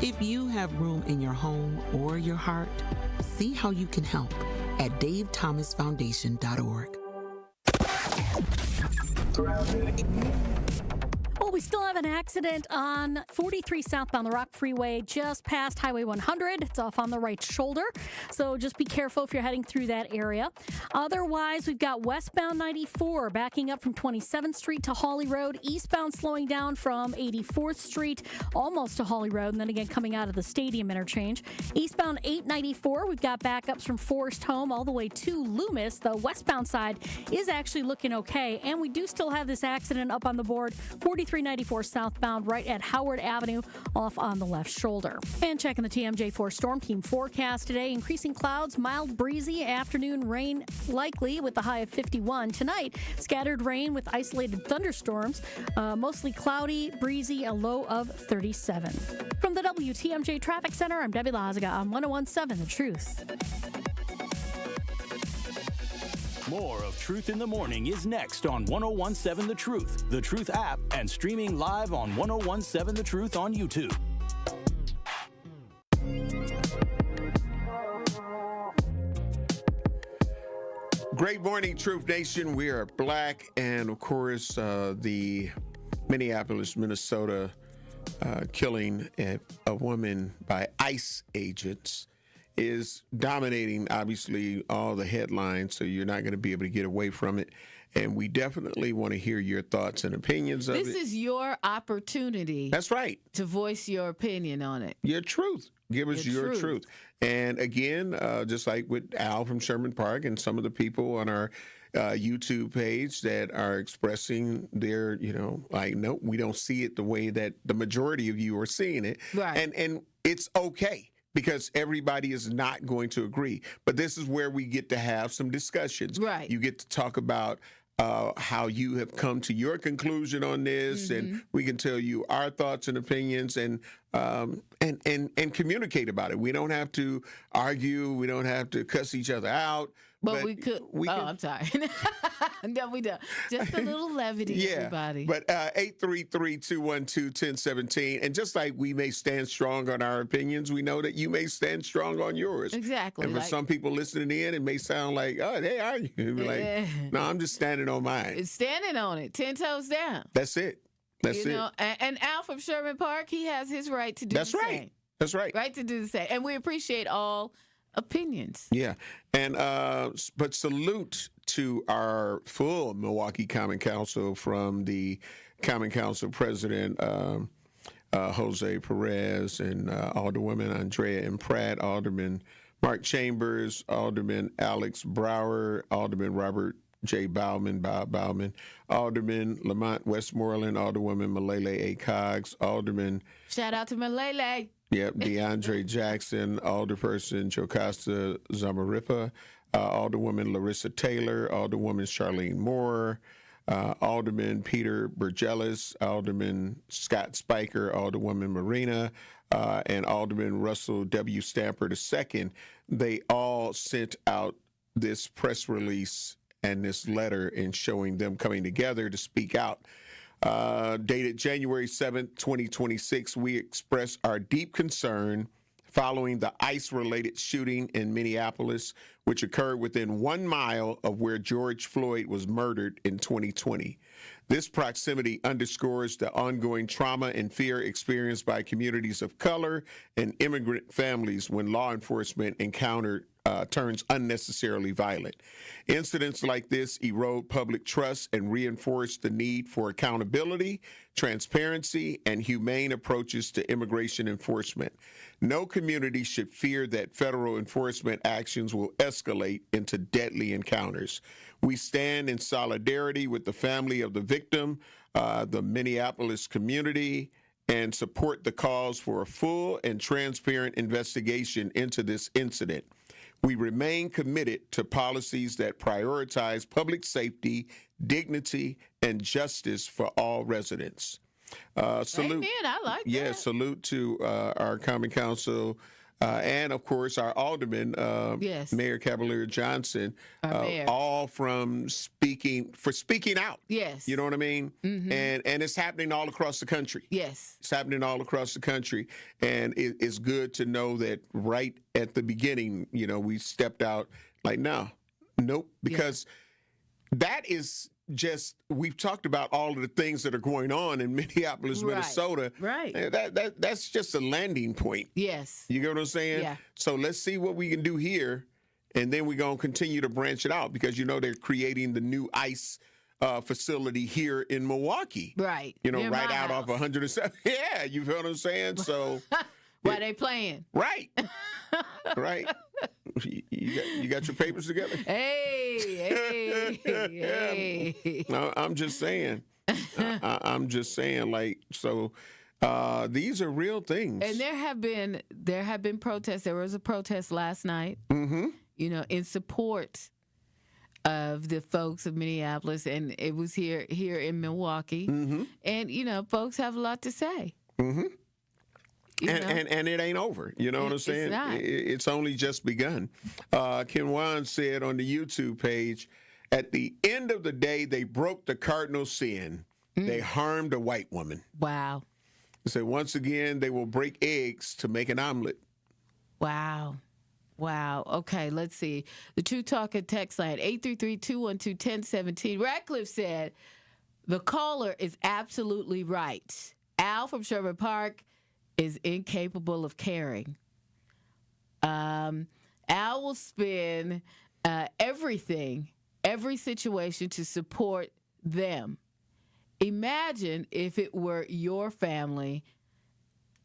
If you have room in your home or your heart, see how you can help at davethomasfoundation.org. Well, we still have an accident on 43 southbound the Rock Freeway, just past Highway 100. It's off on the right shoulder, so just be careful if you're heading through that area. Otherwise, we've got westbound 94 backing up from 27th Street to Hawley Road, eastbound slowing down from 84th Street almost to Hawley Road, and then again coming out of the Stadium interchange. Eastbound 894, we've got backups from Forest Home all the way to Loomis. The westbound side is actually looking okay, and we do still have this accident up on the board, 4394 southbound right at Howard Avenue off on the left shoulder. And checking the TMJ4 Storm Team forecast today, increasing clouds, mild breezy, afternoon rain likely with the high of 51. Tonight, scattered rain with isolated thunderstorms, mostly cloudy, breezy, a low of 37. From the WTMJ Traffic Center, I'm Debbie Lazaga on 101.7 The Truth. More of Truth in the Morning is next on 101.7 The Truth app, and streaming live on 101.7 The Truth on YouTube. Great morning, Truth Nation. We are black, and of course, the Minneapolis, Minnesota killing a woman by ICE agents is dominating, obviously, all the headlines, so you're not going to be able to get away from it. And we definitely want to hear your thoughts and opinions of it. This is your opportunity. That's right. To voice your opinion on it. Your truth. Give us your truth. And again, just like with Al from Sherman Park and some of the people on our YouTube page that are expressing their, no, we don't see it the way that the majority of you are seeing it. Right. And it's okay, because everybody is not going to agree. But this is where we get to have some discussions. Right. You get to talk about how you have come to your conclusion on this, and we can tell you our thoughts and opinions, and communicate about it. We don't have to argue. We don't have to cuss each other out. But we could. I'm sorry. No, we don't. Just a little levity, everybody. But 833-212-1017. And just like we may stand strong on our opinions, we know that you may stand strong on yours. Exactly. And for some people listening in, it may sound like, oh, they are you. Like, no, I'm just standing on mine. It's standing on it, 10 toes down. That's it. That's it. And Al from Sherman Park, he has his right to do the same. That's right. Right to do the same. And we appreciate all opinions. Yeah. And but salute to our full Milwaukee Common Council, from the Common Council President Jose Perez, and Alderwomen Andrea M. Pratt, Alderman Mark Chambers, Alderman Alex Brower, Alderman Robert J. Bob Bauman, Alderman Lamont Westmoreland, Alderwoman Malele A. Coggs, Alderman. Shout out to Malele. Yep, DeAndre Jackson, Alderperson Jocasta Zamaripa, Alderwoman Larissa Taylor, Alderwoman Charlene Moore, Alderman Peter Burgellis, Alderman Scott Spiker, Alderwoman Marina, and Alderman Russell W. Stamper II. They all sent out this press release and this letter in showing them coming together to speak out. Dated January 7th, 2026, we express our deep concern following the ICE-related shooting in Minneapolis, which occurred within 1 mile of where George Floyd was murdered in 2020. This proximity underscores the ongoing trauma and fear experienced by communities of color and immigrant families when law enforcement turns unnecessarily violent. Incidents like this erode public trust and reinforce the need for accountability, transparency, and humane approaches to immigration enforcement. No community should fear that federal enforcement actions will escalate into deadly encounters. We stand in solidarity with the family of the victim, the Minneapolis community, and support the calls for a full and transparent investigation into this incident. We remain committed to policies that prioritize public safety, dignity, and justice for all residents. Salute. Amen. I like that. Yeah, salute to our Common Council and, of course, our Alderman, Mayor Cavalier Johnson, all from speaking out. Yes. You know what I mean? Mm-hmm. And it's happening all across the country. Yes. It's happening all across the country. And it's good to know that right at the beginning, we stepped out like, nope, because that is just, we've talked about all of the things that are going on in Minneapolis, Minnesota. Right. That's just a landing point. Yes. You get what I'm saying? Yeah. So let's see what we can do here, and then we're going to continue to branch it out because, they're creating the new ICE facility here in Milwaukee. Right. Right out off 107. Yeah, you feel what I'm saying? So. Why they playing? Right. Right. You got your papers together? Hey. No, I'm just saying. I'm just saying, these are real things. And there have been protests. There was a protest last night, in support of the folks of Minneapolis, and it was here in Milwaukee. Mm-hmm. And, folks have a lot to say. Mm-hmm. And it ain't over. You know what I'm saying? It's only just begun. Ken Wan said on the YouTube page, at the end of the day, they broke the cardinal sin. They harmed a white woman. Wow. He said, once again, they will break eggs to make an omelet. Wow. Okay, let's see. The True Talker text line, 833-212-1017. Radcliffe said, the caller is absolutely right. Al from Sherman Park is incapable of caring. Al will spin everything, every situation to support them. Imagine if it were your family,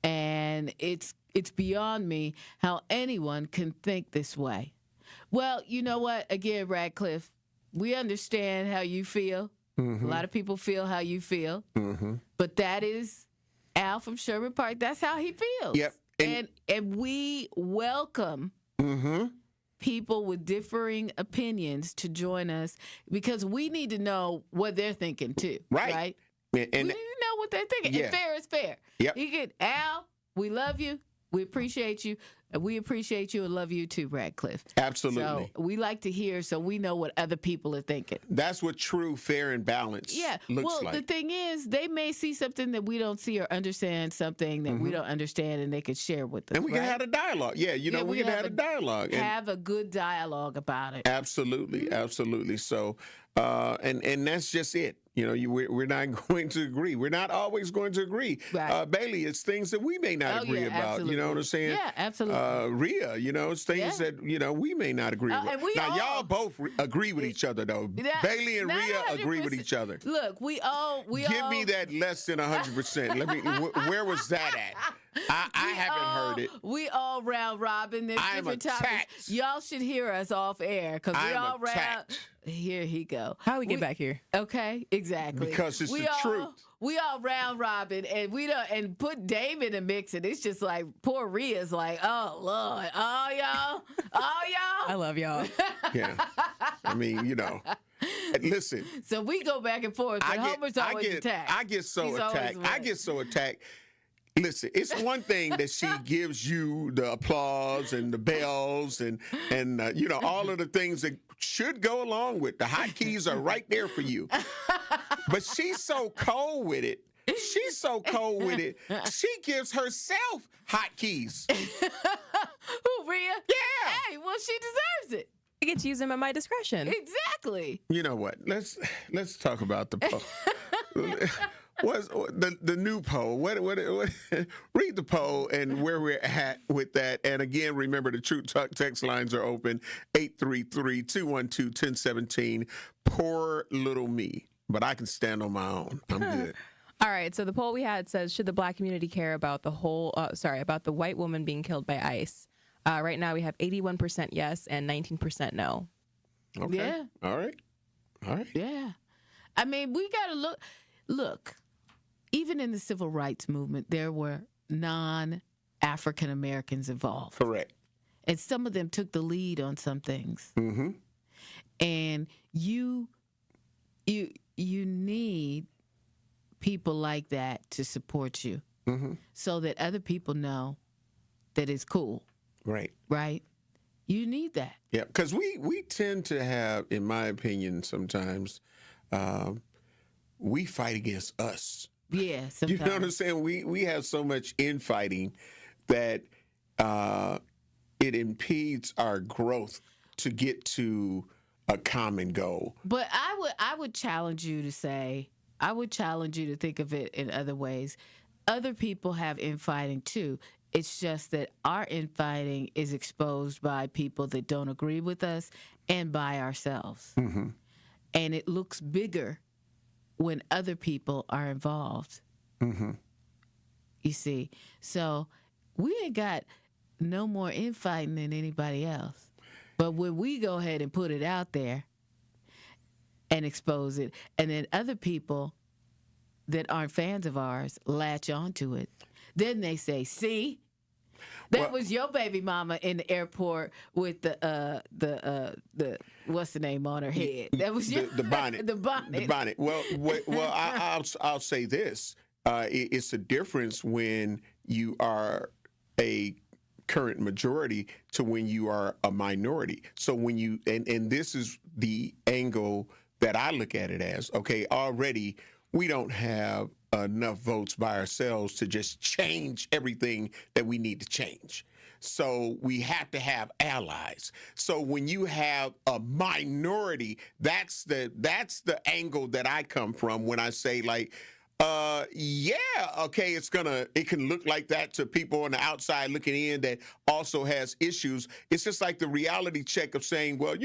and it's beyond me how anyone can think this way. Well, you know what? Again, Radcliffe, we understand how you feel. Mm-hmm. A lot of people feel how you feel. Mm-hmm. But that is Al from Sherman Park. That's how he feels. Yep. And we welcome people with differing opinions to join us because we need to know what they're thinking too. Right? And we need to know what they're thinking. Yeah. And fair is fair. Yep. You get Al, we love you. We appreciate you. And we appreciate you and love you too, Radcliffe. Absolutely. So we like to hear so we know what other people are thinking. That's what true, fair, and balanced looks like. Well, the thing is, they may see something that we don't see or understand something that we don't understand, and they could share with us. And we can have a dialogue. Yeah, we can have a dialogue. Have a good dialogue about it. Absolutely, absolutely. So, and that's just it. We're not going to agree. We're not always going to agree. Right. Bailey, it's things that we may not agree about. Absolutely. You know what I'm saying? Yeah, absolutely. Rhea, it's things that, we may not agree with. Now, y'all both agree with each other, though. Bailey and Rhea agree with each other. Look, we Give me that less than 100%. Let me. Where was that at? I haven't heard it. We all round robin. There's different topics. Y'all should hear us off air because we all round. Here he go. How we get back here? Okay, exactly. Because it's the truth. We all round robin, and we don't and put Dame in the mix, and it's just like poor Rhea's like, oh Lord, all y'all. I love y'all. Yeah, I mean, listen. So we go back and forth, but Homer's always attacked. I get so attacked. Listen, it's one thing that she gives you the applause and the bells and all of the things that should go along with. The hotkeys are right there for you. But she's so cold with it. She gives herself hotkeys. Who, Rhea? Yeah. Hey, well, she deserves it. I get to use them at my discretion. Exactly. You know what? Let's talk about the poll. What's the new poll? What read the poll and where we're at with that. And again, remember the True Talk text lines are open, 833-212-1017. Poor little me, but I can stand on my own. I'm good. All right, so the poll we had says, should the black community care about about the white woman being killed by ICE? Right now we have 81% yes and 19% no. Okay. Yeah. All right. Yeah. I mean, we got to look, even in the civil rights movement, there were non-African Americans involved. Correct. And some of them took the lead on some things. Mm-hmm. And you need people like that to support you, so that other people know that it's cool. Right. Right? You need that. Yeah, because we tend to have, in my opinion, sometimes we fight against us. Yeah, sometimes. You know what I'm saying? We have so much infighting that it impedes our growth to get to a common goal. But I would challenge you to think of it in other ways. Other people have infighting too. It's just that our infighting is exposed by people that don't agree with us and by ourselves. Mm-hmm. And it looks bigger when other people are involved. Mm-hmm. You see? So we ain't got no more infighting than anybody else. But when we go ahead and put it out there and expose it, and then other people that aren't fans of ours latch onto it, then they say, see, that was your baby mama in the airport with the what's the name on her head? That was the bonnet. The bonnet. The bonnet. Well, I'll say this. It's a difference when you are a current majority to when you are a minority. So when you and this is the angle that I look at it as, okay, already we don't have enough votes by ourselves to just change everything that we need to change. So we have to have allies. So when you have a minority, that's the angle that I come from when I say like, it can look like that to people on the outside looking in that also has issues. It's just like the reality check of saying, well,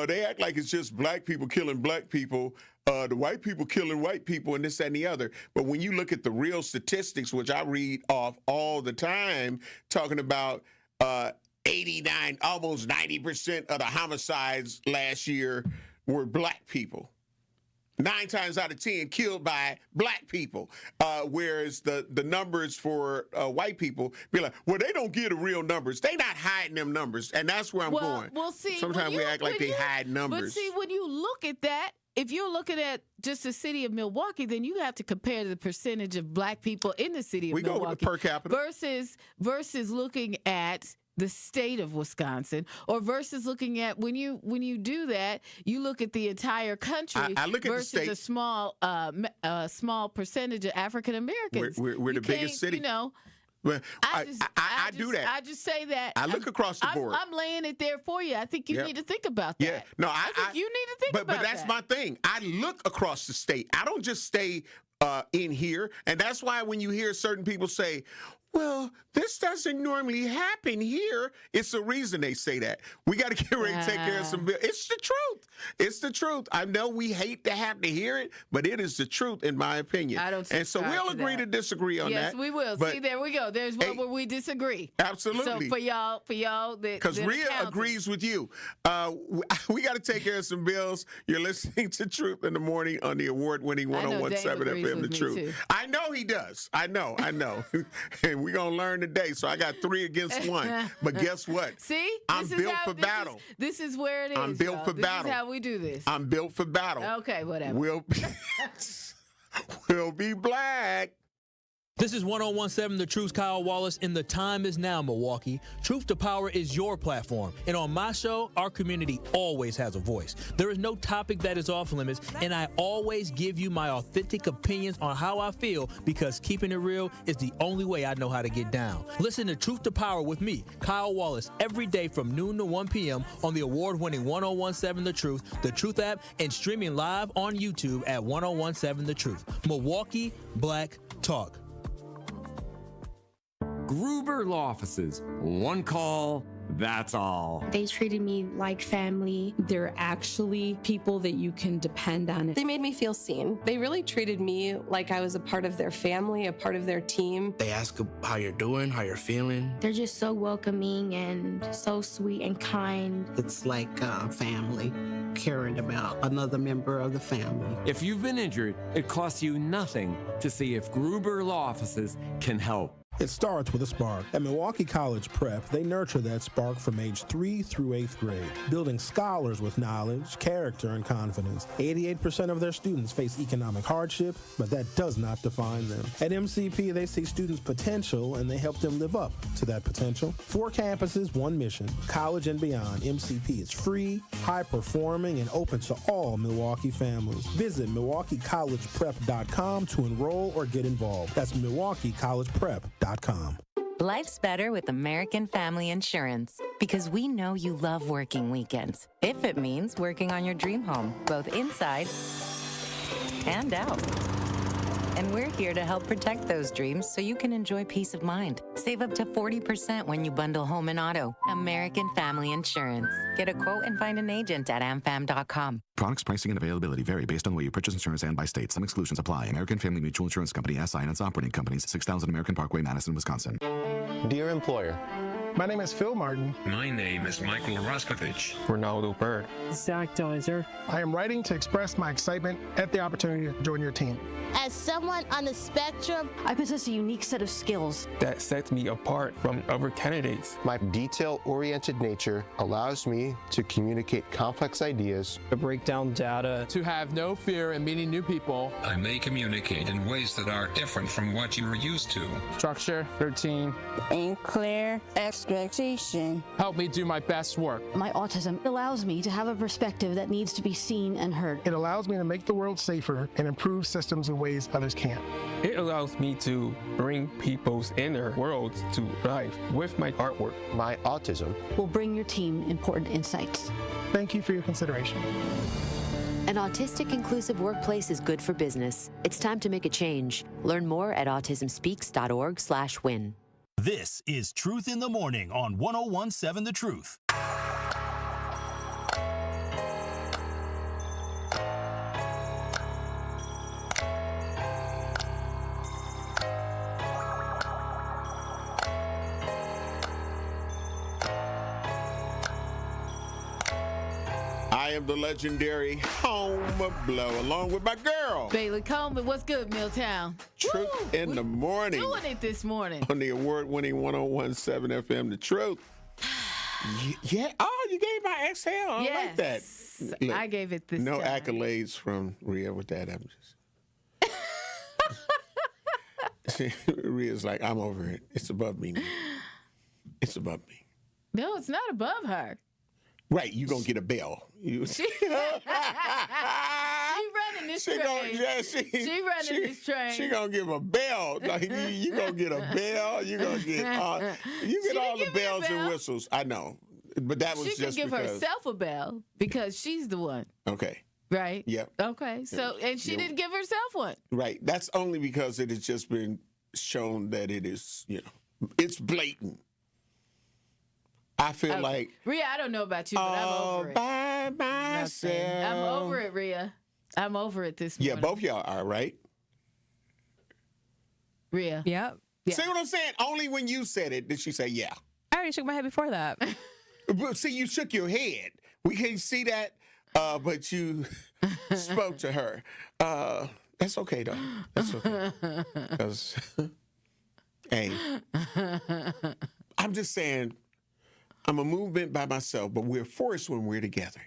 they act like it's just black people killing black people, the white people killing white people, and this, that, and the other. But when you look at the real statistics, which I read off all the time, talking about 89, almost 90% of the homicides last year were black people. 9 times out of 10 killed by black people, whereas the numbers for white people be like, well, they don't give the real numbers. They not hiding them numbers, and that's where I'm going. Well, see, sometimes we act like they hide numbers. But see, when you look at that, if you're looking at just the city of Milwaukee, then you have to compare the percentage of black people in the city of Milwaukee. We go with the per capita versus looking at the state of Wisconsin, or versus looking at when you do that, you look at the entire country. I look at versus the state. a small percentage of African Americans. We're the biggest city. Well, I do that. I just say that. I look across the board. I'm laying it there for you. I think you need to think about that. Yeah. No, I think you need to think about that. But that's my thing. I look across the state. I don't just stay in here. And that's why when you hear certain people say, well, this doesn't normally happen here. It's the reason they say that. We got to get ready to take care of some bills. It's the truth. It's the truth. I know we hate to have to hear it, but it is the truth, in my opinion. I don't And so we'll agree to disagree on that. Yes, we will. See, there we go. There's one where we disagree. Absolutely. So for y'all, because Rhea agrees with you. We got to take care of some bills. You're listening to Truth in the Morning on the award-winning 101.7 FM, The Truth. I know he does. I know. And we're going to learn today. So I got 3 against 1. But guess what? See? I'm built for battle. This is where it is. I'm built for battle. This is how we do this. I'm built for battle. Okay, whatever. We'll be black. This is 101.7 The Truth's Kyle Wallace, and the time is now, Milwaukee. Truth to Power is your platform, and on my show, our community always has a voice. There is no topic that is off limits, and I always give you my authentic opinions on how I feel, because keeping it real is the only way I know how to get down. Listen to Truth to Power with me, Kyle Wallace, every day from noon to 1 p.m. on the award-winning 101.7 The Truth app, and streaming live on YouTube at 101.7 The Truth. Milwaukee Black Talk. Gruber Law Offices. One call, that's all. They treated me like family. They're actually people that you can depend on. They made me feel seen. They really treated me like I was a part of their family, a part of their team. They ask how you're doing, how you're feeling. They're just so welcoming and so sweet and kind. It's like family, caring about another member of the family. If you've been injured, it costs you nothing to see if Gruber Law Offices can help. It starts with a spark. At Milwaukee College Prep, they nurture that spark from age 3 through 8th grade, building scholars with knowledge, character, and confidence. 88% of their students face economic hardship, but that does not define them. At MCP, they see students' potential, and they help them live up to that potential. 4 campuses, 1 mission. College and beyond, MCP is free, high-performing, and open to all Milwaukee families. Visit MilwaukeeCollegePrep.com to enroll or get involved. That's MilwaukeeCollegePrep.com. Life's better with American Family Insurance, because we know you love working weekends, if it means working on your dream home, both inside and out. And we're here to help protect those dreams so you can enjoy peace of mind. Save up to 40% when you bundle home and auto. American Family Insurance. Get a quote and find an agent at amfam.com. Products, pricing, and availability vary based on the way you purchase insurance and by state. Some exclusions apply. American Family Mutual Insurance Company, SI, and its operating companies, 6000 American Parkway, Madison, Wisconsin. Dear employer, my name is Phil Martin. My name is Michael Roskovich. Ronaldo Bird. Zach Dizer. I am writing to express my excitement at the opportunity to join your team. As someone on the spectrum, I possess a unique set of skills that sets me apart from other candidates. My detail-oriented nature allows me to communicate complex ideas, to break down data, to have no fear in meeting new people. I may communicate in ways that are different from what you are used to. Structure, routine, and clear expectation. Help me do my best work. My autism allows me to have a perspective that needs to be seen and heard. It allows me to make the world safer and improve systems in ways others can't. It allows me to bring people's inner worlds to life with my artwork. My autism will bring your team important insights. Thank you for your consideration. An autistic inclusive workplace is good for business. It's time to make a change. Learn more at autismspeaks.org/win. This is Truth in the Morning on 101.7 The Truth. I am the legendary Home Blow, along with my girl, Bailey Coleman. What's good, Milltown? Truth in the Morning. Doing it this morning. On the award-winning 101.7 FM, The Truth. Yeah. Oh, you gave my exhale. I like that. Look, I gave it this no time. accolades from Rhea with that. I'm just... Rhea's like, I'm over it. It's above me now. It's above me. No, it's not above her. Right, you're going to get a bell. She running this train. She running this train. She going to give a bell. Like, you going to get a bell. You going to get all the bells and whistles. I know. But that was just because. She could give herself a bell because she's the one. Okay. Right? Yep. Okay. So, and she didn't give herself one. Right. That's only because it has just been shown that it is, it's blatant. I feel like Rhea, I don't know about you, but I'm over it. By myself. I'm over it, Rhea. I'm over it this morning. Yeah, both y'all are, right? Rhea. Yep. Yeah. See what I'm saying? Only when you said it did she say yeah. I already shook my head before that. But see, you shook your head. We can't see that, but you spoke to her. That's okay, though. That's okay. 'Cause, hey, I'm just saying, I'm a movement by myself, but we're forced when we're together.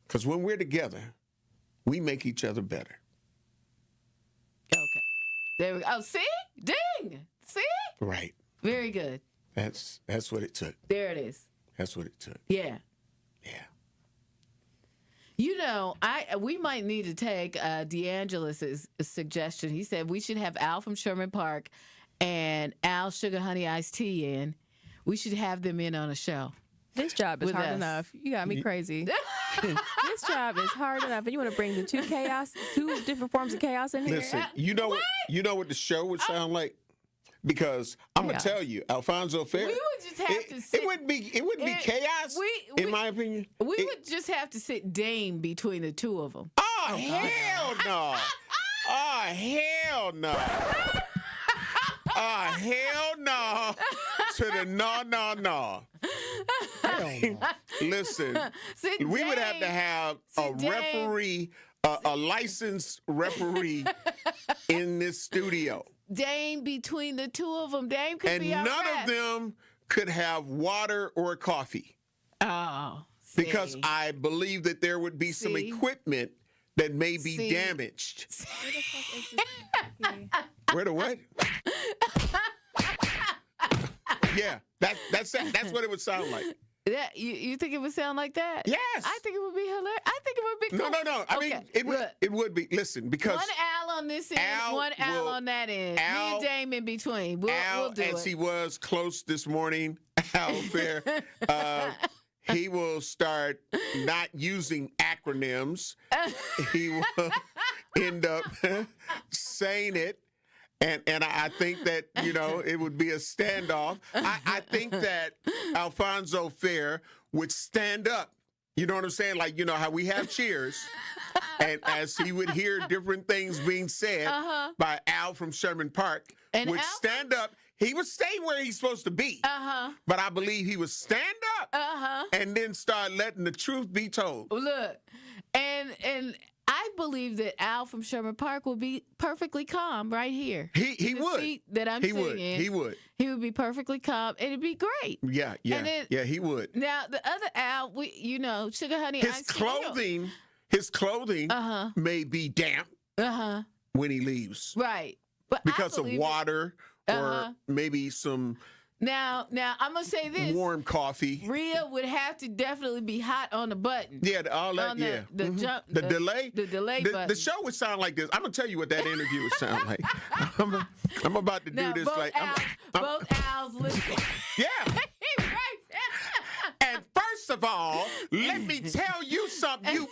Because when we're together, we make each other better. Okay. There we go. Oh, see? Ding! See? Right. Very good. That's what it took. There it is. That's what it took. Yeah. Yeah. We might need to take D'Angelo's suggestion. He said we should have Al from Sherman Park and Al Sugar Honey Iced Tea in. We should have them in on a show. This job is With hard us. enough. You got me crazy. This job is hard enough, and you want to bring the two different forms of chaos in here? Listen, you know what the show would sound like? Because I'm gonna tell you, Alfonso Fair. We would just have to sit. It wouldn't be chaos, in my opinion. We would just have to sit Dame between the two of them. Oh, hell no! Oh, hell no! Oh, hell no! To the no. Listen, we would have to have a referee, a licensed referee in this studio. Dame between the two of them. Dame could be And our none ref. of them could have water or coffee. Oh, because I believe that there would be some equipment that may be damaged. Where the what? Yeah, that's what it would sound like. That you think it would sound like that? Yes. I think it would be hilarious. I think it would be cool. No. I mean, it would be. Listen, because one Al on this end, one Al on that end. Me and Dame in between. We'll do as it. he was close this morning, Al Fair, he will start not using acronyms. He will end up saying it. And I think that, it would be a standoff. I think that Alfonso Fair would stand up. You know what I'm saying? Like, how we have cheers. And as he would hear different things being said by Al from Sherman Park, would stand up. He would stay where he's supposed to be. But I believe he would stand up and then start letting the truth be told. Look, and I believe that Al from Sherman Park will be perfectly calm right here. He would. Seat that I'm sitting in. He would. He would be perfectly calm, and it'd be great. Yeah, he would. Now the other Al, Sugar Honey Iced Tea. His clothing may be damp when he leaves. Right. But because of water or maybe some Now I'm gonna say this: warm coffee. Rhea would have to definitely be hot on the button. Yeah, all that. The jump, the delay. The delay button. The show would sound like this. I'm gonna tell you what that interview would sound like. I'm about to do this both like both Al's listening. Yeah. And first of all, let me tell you something.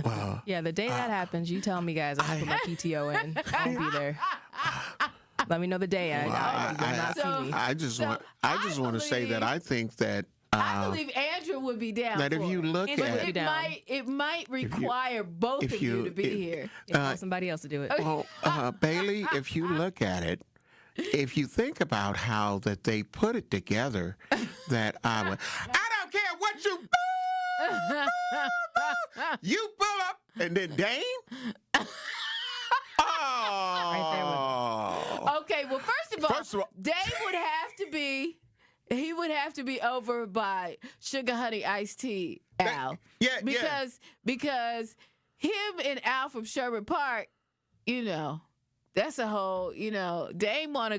Wow. Yeah, the day that happens, you tell me, guys. I'm gonna put my PTO in. I'll be there. Let me know the day. I just want to say that I think that I believe Andrew would be down. That if you look at it might require both of you to be here. Somebody else to do it. Well, Bailey, if you look at it, if you think about how that they put it together, that I don't care what you pull up, and then Dame. Okay, well, first of all, Dame would have to be. He would have to be over by Sugar Honey Iced Tea, Al. Because him and Al from Sherman Park, that's a whole, Dame want to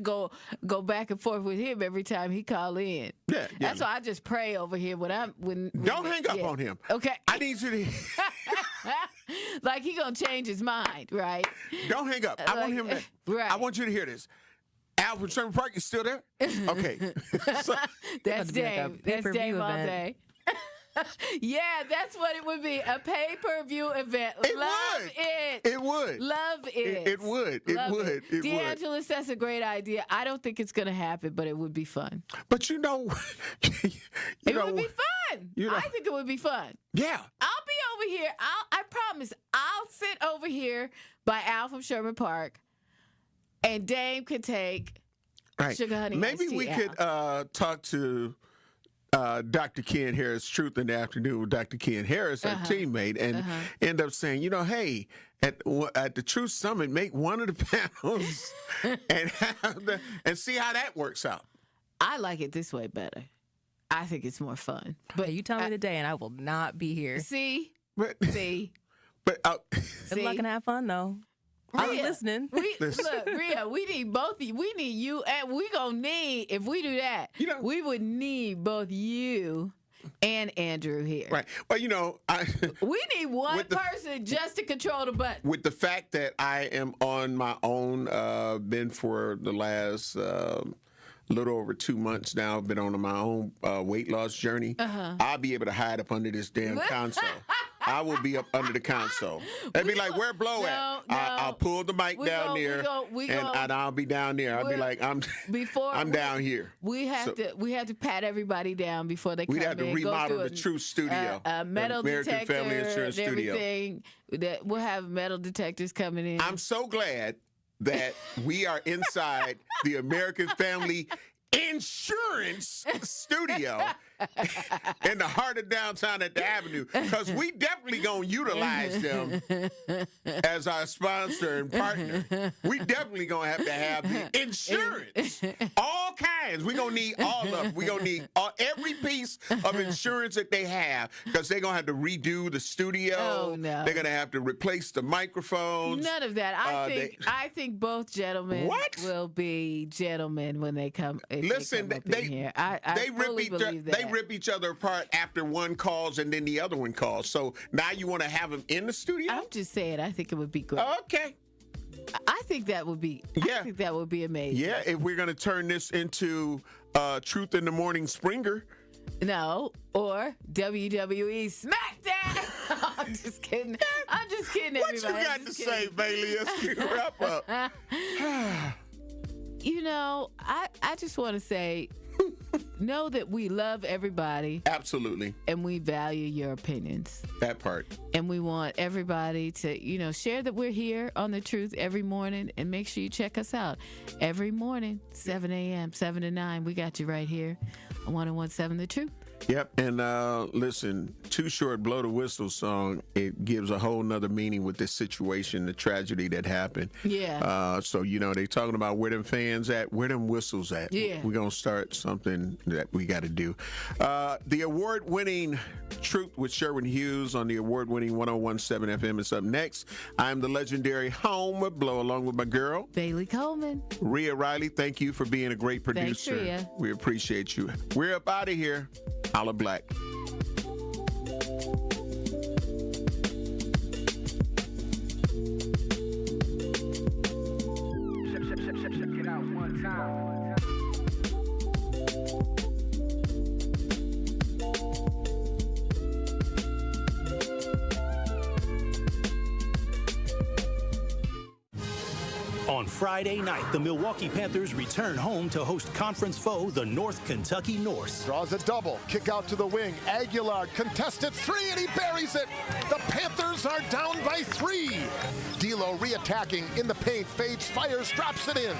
go back and forth with him every time he call in. Yeah. That's why I just pray over here Don't hang up on him. Okay. I need you to. Like he gonna change his mind, right? Don't hang up. I want him to. Right. I want you to hear this. Al from Sherman Park is still there? Okay. That's Dame. That's Dame all day. Yeah, that's what it would be. A pay-per-view event. Love it. It would. Love it. It would. It Love would. it. It would. DeAngelis, that's a great idea. I don't think it's going to happen, but it would be fun. But it would be fun. I think it would be fun. Yeah. I'll be over here. I promise. I'll sit over here by Al from Sherman Park, and Dame could take Sugar Honey Maybe Iced Tea we Al. could talk to Dr. Ken Harris, Truth in the Afternoon with Dr. Ken Harris, our teammate, and end up saying, hey, at the Truth Summit, make one of the panels and see how that works out. I like it this way better. I think it's more fun. But you tell me the day, and I will not be here. See? But good luck and have fun, though. I'll be listening. Look, Rhea, we need both of you. We need you, and we gonna need, if we do that, we would need both you and Andrew here. Right. Well, we need one person just to control the button. With the fact that I am on my own, been for the last little over 2 months now, been on my own weight loss journey. I'll be able to hide up under this damn console. I will be up under the console. They'd be like, where Blow at? I'll pull the mic down there, and I'll be down there. I'll be like, I'm down here. We have to pat everybody down before they come in. We'd have to remodel the Truth Studio, metal American detector, Family Insurance and Studio. everything. That we'll have metal detectors coming in. I'm so glad that we are inside the American Family Insurance Studio in the heart of downtown at the Avenue, because we definitely gonna utilize them as our sponsor and partner. We definitely gonna have to have the insurance, all kinds. We gonna need all of them. We gonna need every piece of insurance that they have, because they're gonna have to redo the studio. Oh, no. They're gonna have to replace the microphones. None of that. I think both gentlemen will be gentlemen when they come. Listen, they rip each other apart after one calls and then the other one calls. So now you want to have them in the studio? I'm just saying, I think it would be great. Okay. I think that would be. I think that would be amazing. Yeah, if we're gonna turn this into Truth in the Morning Springer. No, or WWE SmackDown. I'm just kidding. What you got to say, Bailey? Let's wrap up. I just want to say, know that we love everybody. Absolutely. And we value your opinions. That part. And we want everybody to, share that we're here on The Truth every morning, and make sure you check us out every morning, 7 a.m., 7 to 9. We got you right here on 101.7 The Truth. Yep, and listen, Too Short, Blow the Whistle song, it gives a whole nother meaning with this situation, the tragedy that happened. Yeah. So, they talking about where them fans at, where them whistles at. Yeah. We're going to start something that we got to do. The award-winning Truth with Sherwin Hughes on the award-winning 101.7 FM is up next. I'm the legendary Homer Blow, along with my girl, Bailey Coleman. Rhea Riley, thank you for being a great producer. Thanks, Rhea. We appreciate you. We're up out of here. Holla Black. Check it out one time. On Friday night, the Milwaukee Panthers return home to host conference foe, the North Kentucky Norse. Draws a double, kick out to the wing. Aguilar contested three, and he buries it. The Panthers are down by 3. D'Lo reattacking in the paint, fades, fires, drops it in.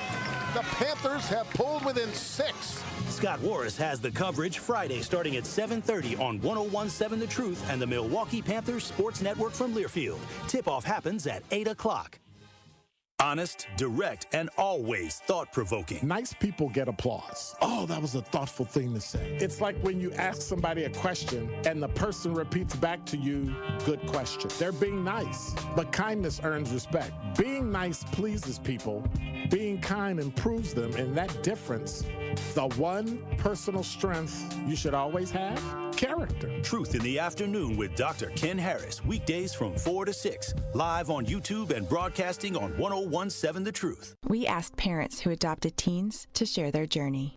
The Panthers have pulled within 6. Scott Warris has the coverage Friday starting at 7:30 on 101.7 The Truth and the Milwaukee Panthers Sports Network from Learfield. Tip-off happens at 8 o'clock. Honest, direct, and always thought-provoking. Nice people get applause. Oh, that was a thoughtful thing to say. It's like when you ask somebody a question and the person repeats back to you, good question. They're being nice, but kindness earns respect. Being nice pleases people. Being kind improves them, and that difference, the one personal strength you should always have, character. Truth in the Afternoon with Dr. Ken Harris, weekdays from 4 to 6, live on YouTube and broadcasting on 101.7 The Truth. We asked parents who adopted teens to share their journey.